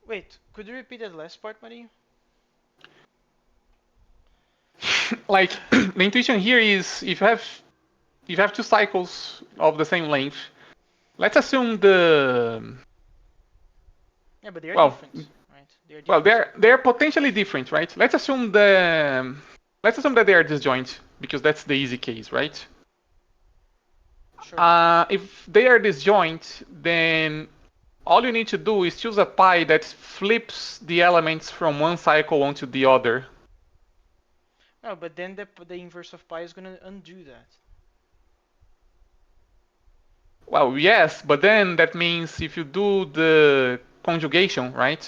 Wait, could you repeat that last part, Marie? Like the intuition here is if you have two cycles of the same length, let's assume the Yeah, but they are well different, right? They are well different they're cycles. they're potentially different, right? Let's assume that they are disjoint because that's the easy case, right? Sure. If they are disjoint, then all you need to do is choose a pi that flips the elements from one cycle onto the other. No, but then the inverse of pi is going to undo that. Well, yes, but then that means if you do the conjugation, right?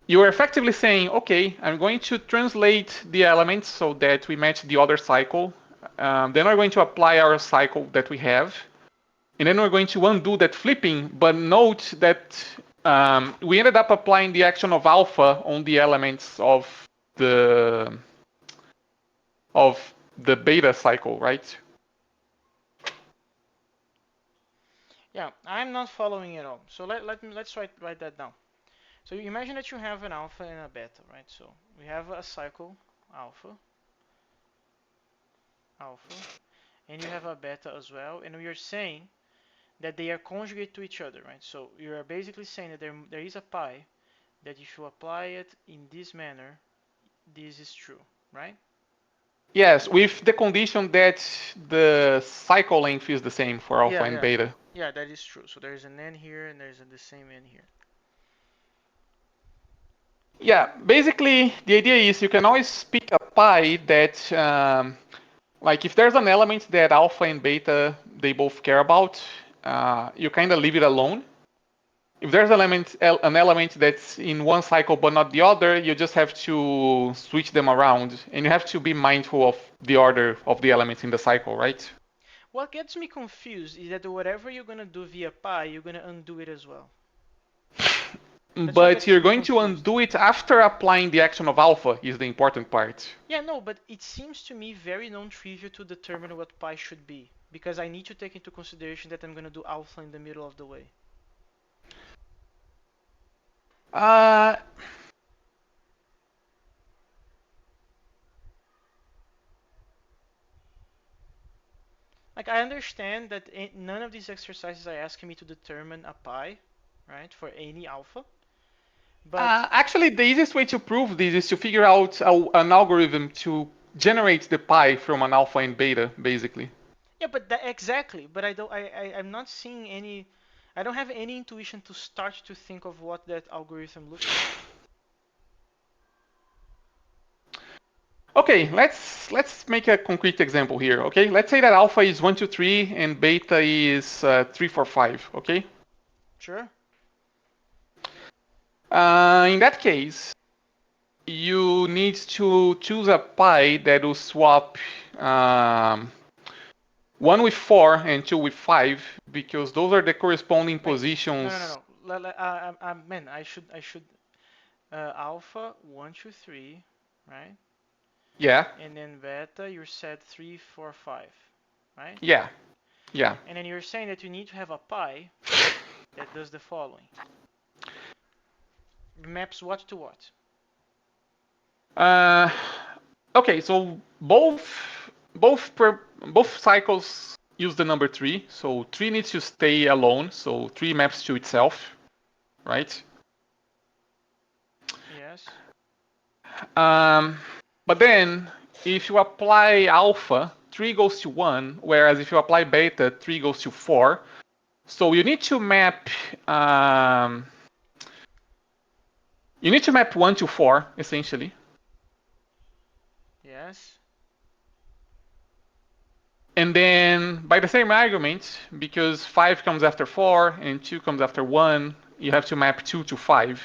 You are effectively saying, okay, I'm going to translate the elements so that we match the other cycle. Then we're going to apply our cycle that we have. And then we're going to undo that flipping, but note that we ended up applying the action of alpha on the elements the of the beta cycle, right? Yeah, I'm not following at all. So let's write that down. So you imagine that you have an alpha and a beta, right? So we have a cycle alpha, alpha, and you have a beta as well, and we are saying that they are conjugate to each other, right? So you are basically saying that there is a pi that if you apply it in this manner, this is true, right? Yes, with the condition that the cycle length is the same for alpha Yeah, and yeah, beta. yeah. That is true. So there is an n here, and there's the same n here. Yeah, basically the idea is you can always pick a pi that, like if there's an element that alpha and beta they both care about, you kind of leave it alone. If there's an element that's in one cycle but not the other, you just have to switch them around, and you have to be mindful of the order of the elements in the cycle, right? What gets me confused is that whatever you're gonna do via pi, you're gonna undo it as well. That's what But gets you're me going to confused. undo it after applying the action of alpha is the important part. Yeah, no, but it seems to me very non-trivial to determine what pi should be, because I need to take into consideration that I'm gonna do alpha in the middle of the way. Uh, Like I understand that none of these exercises are asking me to determine a pi, right, for any alpha, but Actually, the easiest way to prove this is to figure out an algorithm to generate the pi from an alpha and beta, basically. yeah, but that exactly. But I don't. I'm not seeing any. I don't have any intuition to start to think of what that algorithm looks like. Okay, let's make a concrete example here. Okay, let's say that alpha is 1, 2, 3, and beta is 3, 4, 5. Okay. Sure. In that case, you need to choose a pi that will swap um, 1 with 4 and 2 with 5 because those are the corresponding Wait. No, no, no, positions. no. Man, I should alpha 1, 2, 3, right? Yeah, And then beta, you said 3, 4, 5, right? yeah, yeah. And then you're saying that you need to have a pi that does the following. Maps what to what? Uh, okay, so both cycles use the number 3. So 3 needs to stay alone. So 3 maps to itself, right? Yes. Um, but then if you apply alpha, 3 goes to 1, whereas if you apply beta, 3 goes to 4. So um, you need to map 1 to 4 essentially. Yes. And then by the same argument, because 5 comes after 4 and 2 comes after 1, you have to map 2 to 5.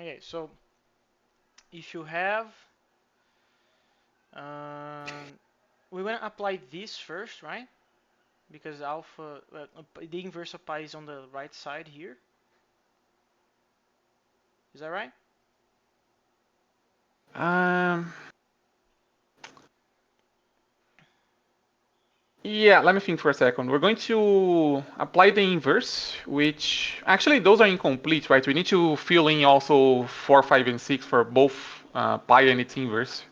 Okay, so if you have, um, we want to apply this first, right? Because alpha, the inverse of pi is on the right side here. Is that right? Um, yeah, let me think for a second. We're going to apply the inverse, which actually those are incomplete, right? We need to fill in also 4, 5, and 6 for both pi and its inverse.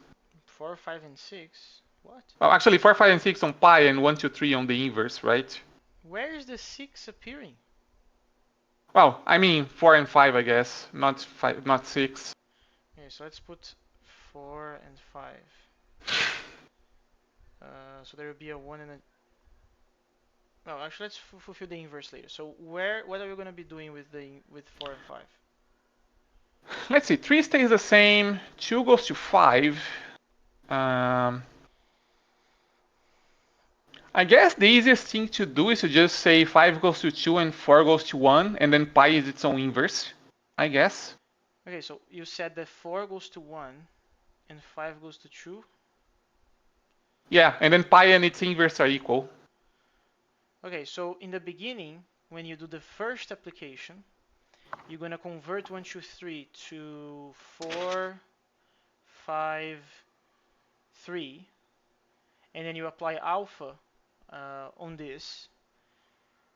4, 5, and 6. What? Well, actually 4, 5, and 6 on pi and 1, 2, 3 on the inverse, right? Where is the 6 appearing? Well, I mean 4 and 5, I guess, not 5, not 6. Okay, so let's put 4 and 5. So there will be a 1 and a. No, actually, let's fulfill the inverse later. So what are we gonna be doing with the with 4 and 5? Let's see, 3 stays the same, 2 goes to 5. Um, I guess the easiest thing to do is to just say 5 goes to 2 and 4 goes to 1, and then pi is its own inverse, I guess. Okay, so you said that 4 goes to 1 and 5 goes to 2. Yeah, and then pi and its inverse are equal. Okay, so in the beginning, when you do the first application, you're gonna convert 1, 2, 3 to 4, 5, 3, and then you apply alpha on this,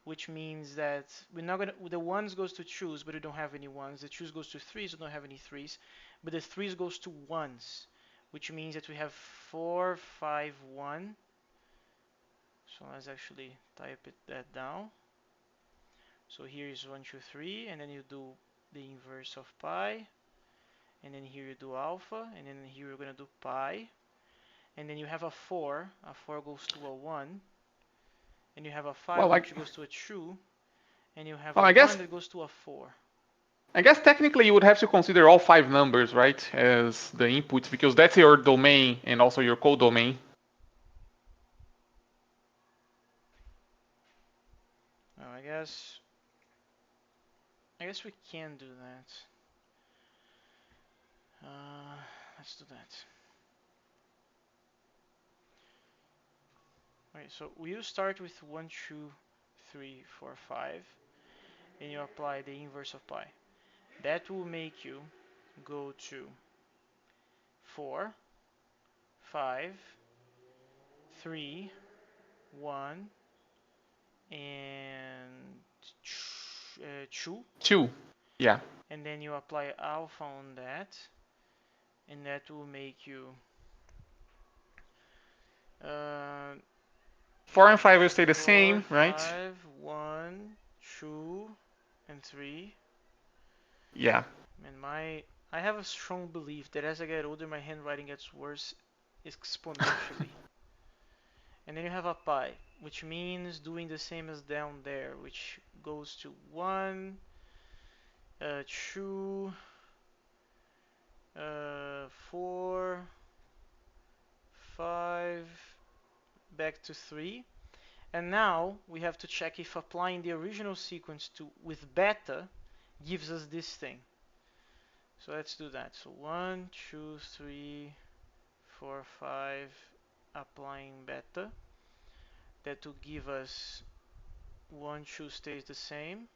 which means that we're not gonna the ones goes to twos, but we don't have any ones. The twos goes to threes, we don't have any threes, but the threes goes to ones, which means that we have 4, 5, 1. So let's actually type that down. So here is 1, 2, 3, and then you do the inverse of pi, and then here you do alpha, and then here you're gonna do pi, and then you have a 4. A 4 goes to a 1, and you have a 5 Well, I, which goes to a 2, and you have well, a I 1 guess that goes to a 4. I guess technically you would have to consider all 5 numbers, right, as the inputs because that's your domain and also your codomain. Oh, I guess we can do that. Uh, let's do that. Okay, so we'll start with 1, 2, 3, 4, 5, and you apply the inverse of pi. That will make you go to 4, 5, 3, 1, and 2, 2. Yeah. and then you apply alpha on that, and that will make you uh, 4 and 5 will stay the 4, same, right? 5, 1, 2, and 3. Yeah. Man, I have a strong belief that as I get older, my handwriting gets worse exponentially. And then you have a pi, which means doing the same as down there, which goes to 1, 2, 4, 5, back to 3. And now we have to check if applying the original sequence to with beta gives us this thing. So let's do that. So 1, 2, 3, 4, 5, applying beta. That will give us 1, 2 stays the same.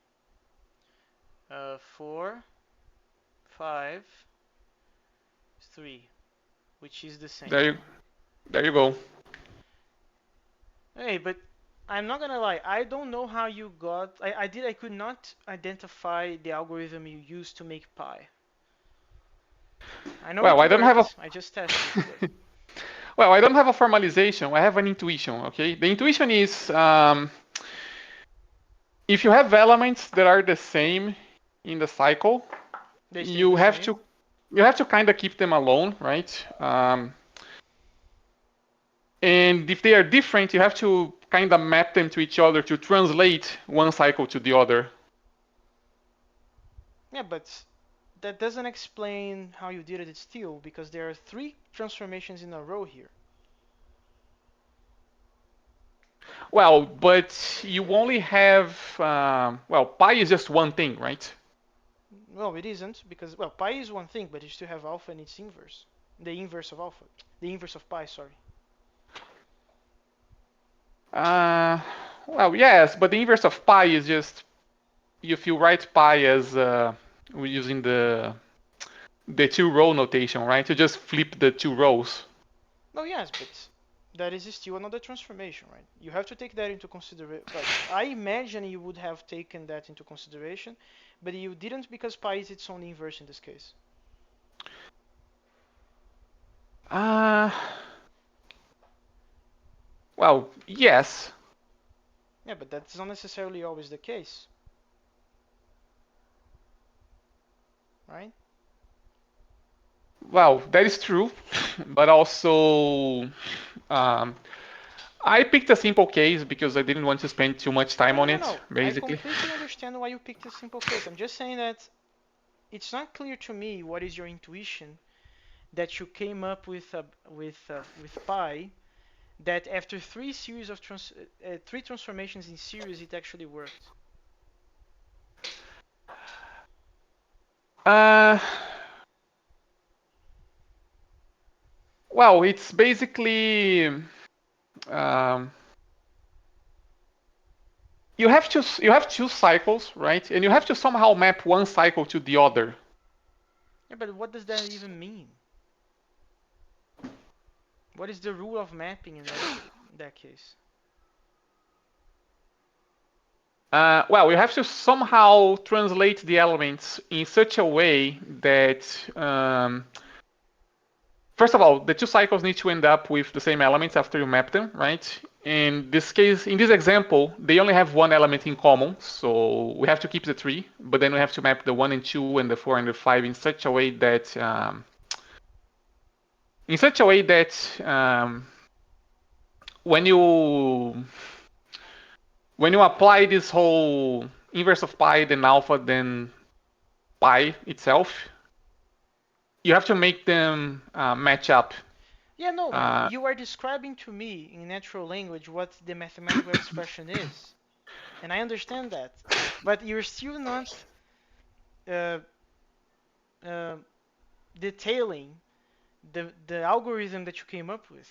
4, 5, 3, which is the same. There you go. Hey, but I'm not gonna lie, I don't know how you got. I could not identify the algorithm you used to make pi. I know Well, it I don't have a worked. I just tested, but well, I don't have a formalization. I have an intuition. Okay, the intuition is if you have elements that are the same in the cycle, they stay you the have same. to you have to kind of keep them alone, right? And if they are different, you have to kind of map them to each other to translate one cycle to the other. Yeah, but that doesn't explain how you did it still, because there are 3 transformations in a row here. Well, but you only have well, pi is just one thing, right? Well, it isn't, because, well, pi is one thing, but you still have alpha and its inverse. The inverse of alpha. The inverse of pi, sorry. Uh, well, yes, but the inverse of pi is just if you write pi as using the two row notation, right? You just flip the two rows. No, yes, but that is still another transformation, right? You have to take that into consideration. Like, I imagine you would have taken that into consideration, but you didn't because pi is its own inverse in this case. Uh, well, yes. Yeah, but that's not necessarily always the case, right? Well, that is true, but also um, I picked a simple case because I didn't want to spend too much No, time no, on no, it, no. I basically. completely understand why you picked a simple case. I'm just saying that it's not clear to me what is your intuition that you came up with pi that after 3 transformations in series it actually worked. Uh, well, it's basically um, you have two cycles, right? And you have to somehow map one cycle to the other. Yeah, but what does that even mean? What is the rule of mapping in that case? Well, you have to somehow translate the elements in such a way that, first of all, the two cycles need to end up with the same elements after you map them, right? In this case, in this example, they only have one element in common, so we have to keep the three, but then we have to map the 1 and 2 and the 4 and the 5 in such a way that, when you when you apply this whole inverse of pi, then alpha, then pi itself, you have to make them match up. Yeah, no, but Uh, you are describing to me in natural language what the mathematical expression is, and I understand that, but you're still not uh, uh, detailing the algorithm that you came up with.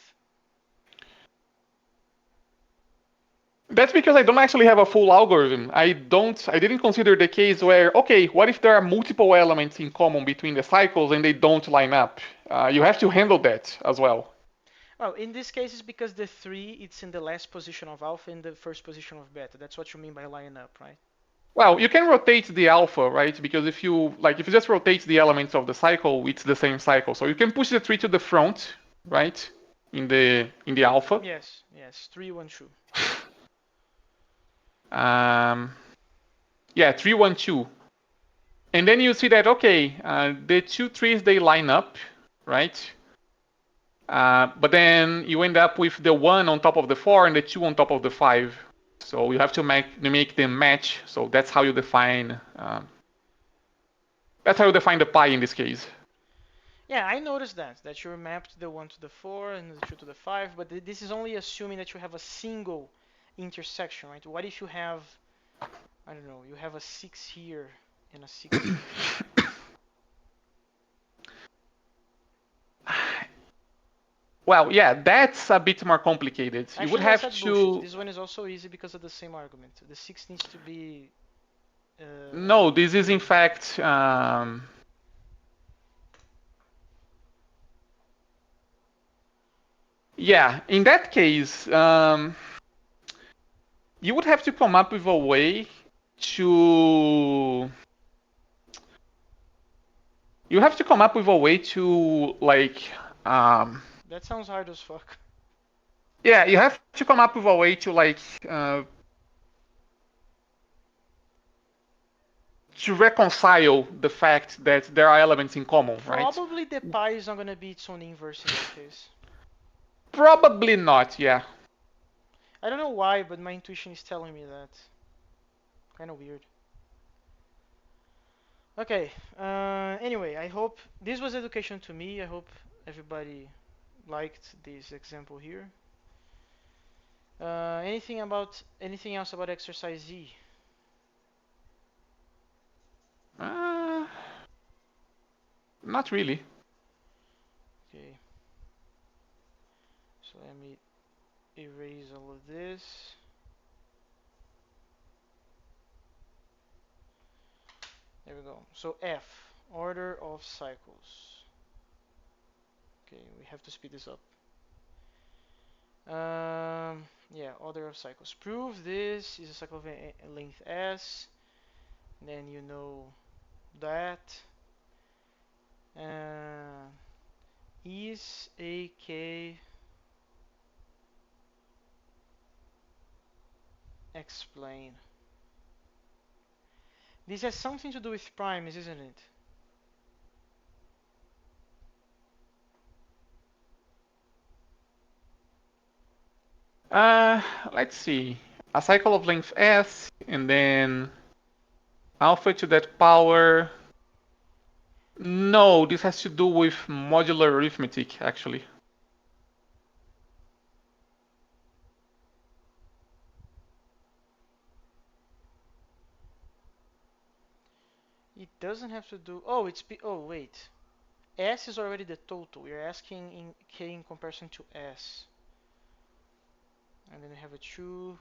that's because I don't actually have a full algorithm. I didn't consider the case where, okay, what if there are multiple elements in common between the cycles and they don't line up? You have to handle that as well. Well, in this case, it's because the 3 it's in the last position of alpha and the first position of beta. That's what you mean by line up, right? Well, you can rotate the alpha, right? Because if you just rotate the elements of the cycle, it's the same cycle. So you can push the tree to the front, right? In the alpha. Yes, yes, 3, 1, 2. Um, yeah, 3, 1, 2. And then you see that, okay, the two trees, they line up, right? But then you end up with the 1 on top of the 4 and the 2 on top of the 5. So you have to make them match. So that's how you define the pi in this case. Yeah, I noticed that you mapped the 1 to the 4 and the 2 to the 5, but this is only assuming that you have a single intersection, right? What if you have, I don't know, you have a 6 here and a 6 here? Well, yeah, that's a bit more complicated. You would Actually, I have said bullshit. to. This one is also easy because of the same argument. The 6 needs to be No, this is in here. fact. Yeah, in that case, you would have to come up with a way to. You have to come up with a way to, like. That sounds hard as fuck. Yeah, you have to come up with a way to, like. To reconcile the fact that there are elements in common, right? Probably the pi is not going to be its own inverse in that case. Probably not, yeah. I don't know why, but my intuition is telling me that. Kind of weird. Okay, anyway, I hope this was education to me. I hope everybody liked this example here. Anything else about exercise Z? Uh, Not really. Okay, so let me erase all of this. There we go. So F, order of cycles. Okay, we have to speed this up. Yeah, order of cycles. Prove this is a cycle of length S. Then you know that. Uh, is a K explain. This has something to do with primes, isn't it? Uh, let's see. A cycle of length s, and then alpha to that power. No, this has to do with modular arithmetic, actually. It doesn't have to do. Oh, oh wait. S is already the total. We're asking in K in comparison to S. And then we have a 2.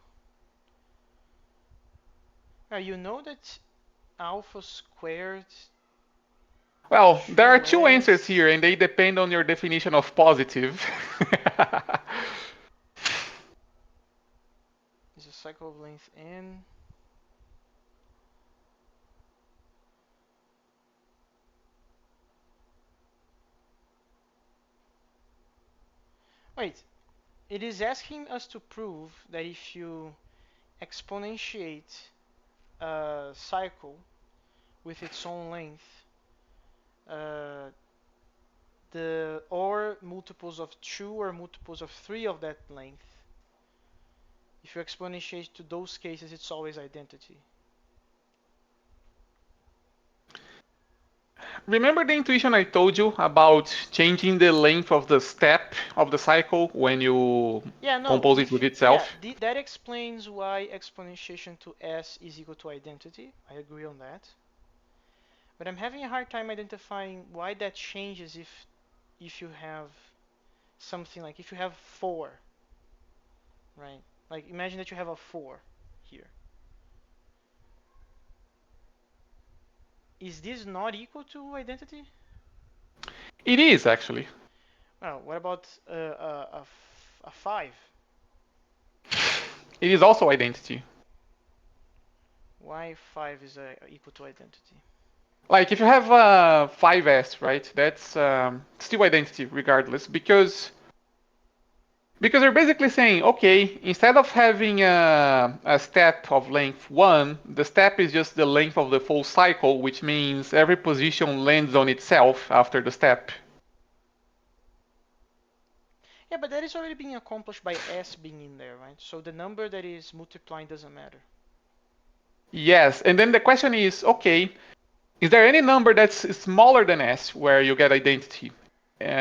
Now you know that alpha squared Well, there are two answers 2s here, and they depend on your definition of positive. is a cycle of length n. Wait, it is asking us to prove that if you exponentiate a cycle with its own length, uh, the or multiples of 2 or multiples of 3 of that length, if you exponentiate to those cases, it's always identity. Remember the intuition I told you about changing the length of the step of the cycle when you Yeah, no, compose it if with you, yeah, itself? that explains why exponentiation to s is equal to identity. I agree on that. But I'm having a hard time identifying why that changes if you have something like if you have 4, right? Like imagine that you have a 4 here. Is this not equal to identity? It is, actually. Well, what about a 5? It is also identity. Why 5 is equal to identity? Like if you have 5s, right? That's still identity regardless, because you're basically saying, okay, instead of having a step of length 1, the step is just the length of the full cycle, which means every position lands on itself after the step. Yeah, but that is already being accomplished by S being in there, right? So the number that is multiplying doesn't matter. Yes, and then the question is, okay, is there any number that's smaller than S where you get identity,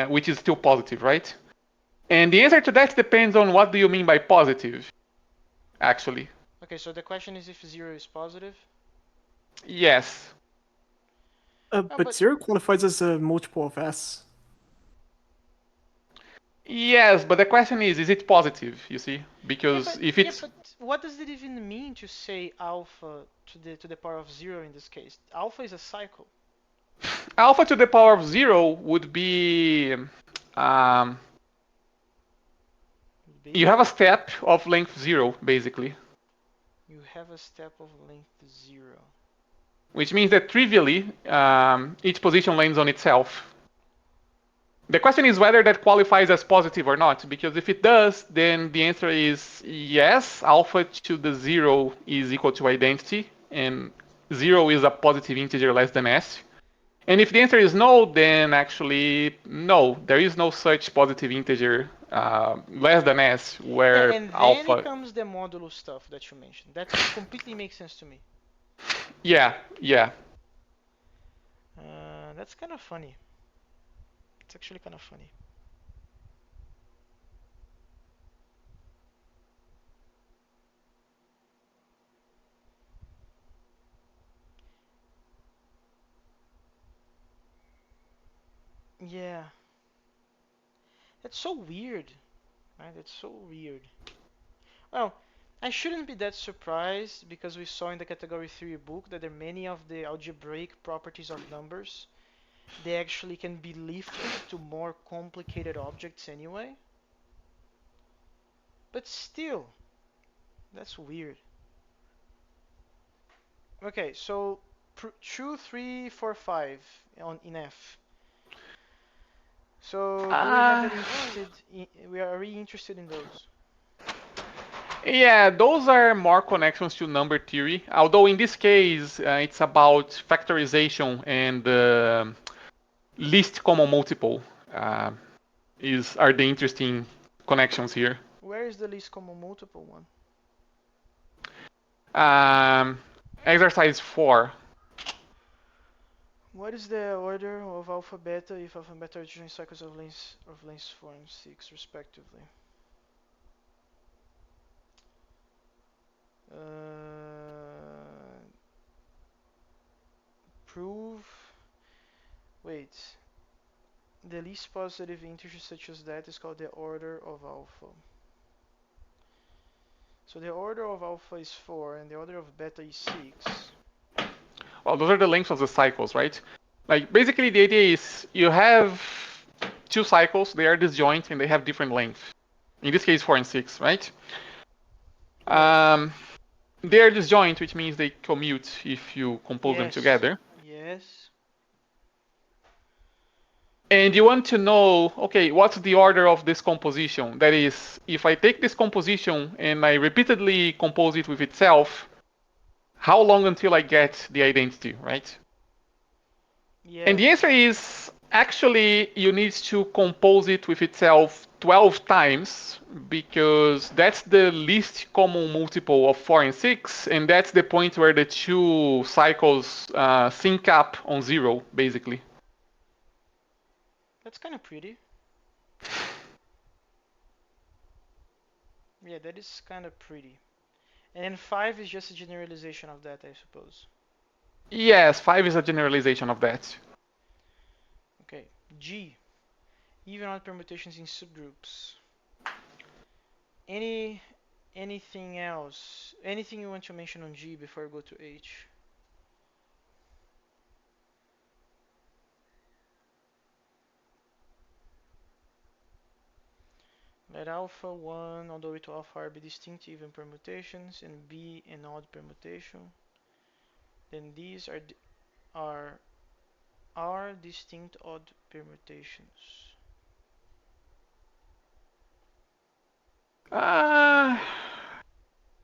which is still positive, right? And the answer to that depends on what do you mean by positive, actually. Okay, so the question is if 0 is positive. Yes. Oh, But but 0 qualifies as a multiple of S. Yes, but the question is it positive, you see? yeah, Because but if yeah, it's but what does it even mean to say alpha to the power of 0 in this case? Alpha is a cycle. alpha to the power of 0 would be um, Would you be have a step of length 0, basically. you have a step of length 0. Which means that trivially, each position lands on itself. The question is whether that qualifies as positive or not, because if it does, then the answer is yes, alpha to the 0 is equal to identity, and 0 is a positive integer less than s. And if the answer is no, then actually no, there is no such positive integer less than s Yeah, where and then it alpha. comes the modulo stuff that you mentioned. That completely makes sense to me. Yeah, yeah. That's kind of funny. It's actually kind of funny. Yeah, that's so weird, right? It's so weird. Well, I shouldn't be that surprised because we saw in the category 3 book that there are many of the algebraic properties of numbers. They actually can be lifted to more complicated objects anyway. But still, that's weird. Okay, so 2, 3, 4, 5 on in F. So do we have Uh, it interested? We are really interested in those. Yeah, those are more connections to number theory. Although in this case, it's about factorization and least common multiple uh, is are the interesting connections here. Where is the least common multiple one? Um, exercise 4. What is the order of alpha beta if alpha and beta are joint cycles of lengths 4 and 6 respectively? Uh, prove. Wait. The least positive integer such as that is called the order of alpha. So the order of alpha is 4 and the order of beta is 6. Well, those are the lengths of the cycles, right? Like basically the idea is you have two cycles, they are disjoint and they have different lengths. In this case, 4 and 6, right? Right. Um, they are disjoint, which means they commute if you compose them Yes. together. Yes. And you want to know, okay, what's the order of this composition? That is, if I take this composition and I repeatedly compose it with itself, how long until I get the identity, right? And the Yes. answer is actually you need to compose it with itself 12 times because that's the least common multiple of 4 and 6, and that's the point where the two cycles sync up on 0, basically. That's kind of pretty. Yeah, that is kind of pretty. And then 5 is just a generalization of that, I suppose. Yes, 5 is a generalization of that. Okay. G. Even odd permutations in subgroups. Any anything else? Anything you want to mention on G before I go to H? Let alpha 1 all the way to alpha r be distinct even permutations and B an odd permutation. Then these are are distinct odd permutations. Uh,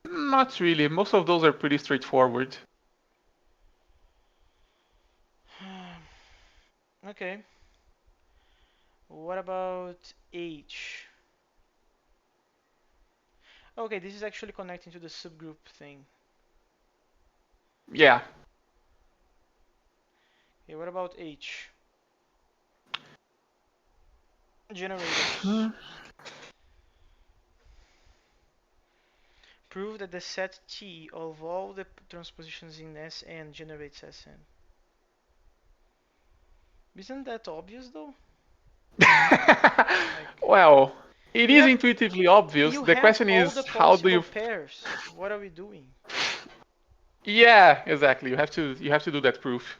not really. Most of those are pretty straightforward. Okay. What about H? Okay, this is actually connecting to the subgroup thing. Yeah. Okay, what about H? Generators. Hmm. Prove that the set T of all the transpositions in Sn generates Sn. Isn't that obvious though? Like, Well, it you is have intuitively obvious. you The have question all the is, how do possible you? pairs. What are we doing? Yeah, exactly. You have to do that proof.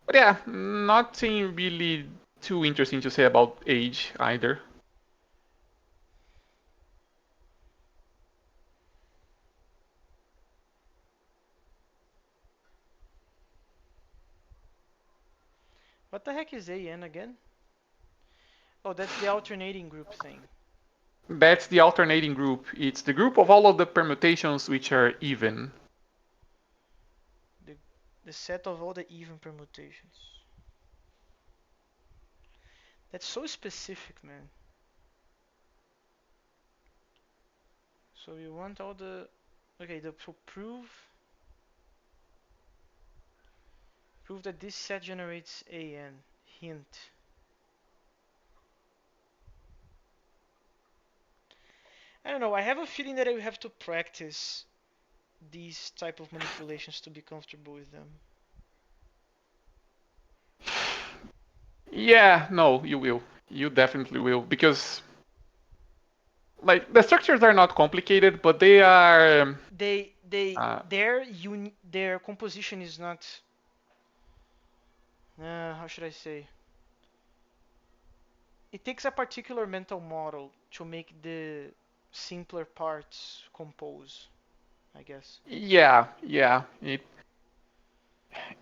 But yeah, nothing really too interesting to say about age either. What the heck is An again? Oh, that's the alternating group thing. That's the alternating group. It's the group of all of the permutations which are even. The the set of all the even permutations. That's so specific, man. So you want all the okay, so prove that this set generates An. Hint. I don't know. I have a feeling that I will have to practice these type of manipulations to be comfortable with them. Yeah, no, you will. You definitely will. Because, like, the structures are not complicated, but they are. They Uh, their composition is not. How should I say? It takes a particular mental model to make the simpler parts compose, I guess. yeah, yeah.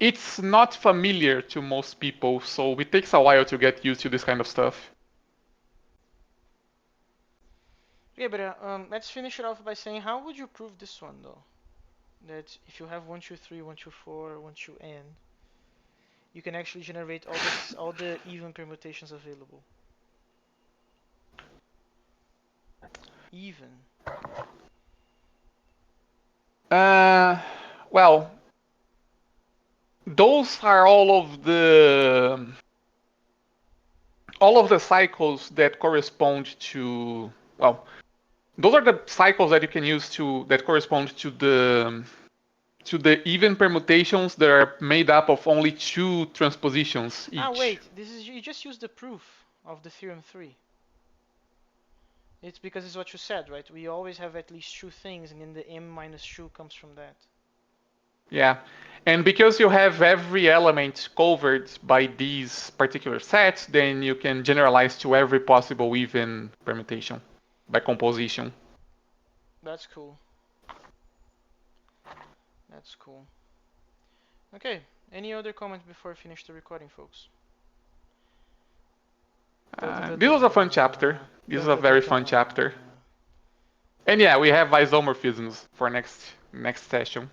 It's not familiar to most people, so it takes a while to get used to this kind of stuff. Okay, but let's finish it off by saying how would you prove this one though? That if you have 1, 2, 3, 1, 2, 4, 1, 2, n, you can actually generate all the even permutations available. Even. Uh, well, those are all of the cycles that correspond to, well, those are the cycles that you can use to that correspond to the even permutations that are made up of only two transpositions Ah, each. wait. This is you just use the proof of the theorem 3. It's because it's what you said, right? We always have at least two things, and then the m minus 2 comes from that. Yeah. And because you have every element covered by these particular sets, then you can generalize to every possible even permutation by composition. That's cool. That's cool. Okay. Any other comments before I finish the recording, folks? Da da da This da. was a fun chapter. This Da is a da da very da. fun chapter. And yeah, we have isomorphisms for next session.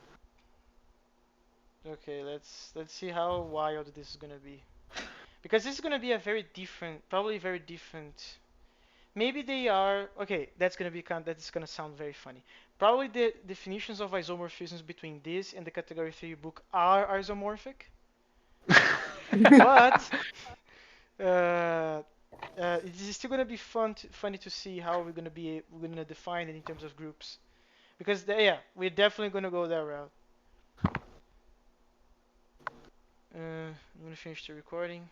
Okay, let's see how wild this is gonna be. Because this is gonna be a very different, probably very different. Maybe they are okay. That's gonna sound very funny. Probably the definitions of isomorphisms between this and the category 3 book are isomorphic, but uh, it's still gonna be funny to see how we're gonna define it in terms of groups. Because yeah, we're definitely gonna go that route. I'm gonna finish the recording.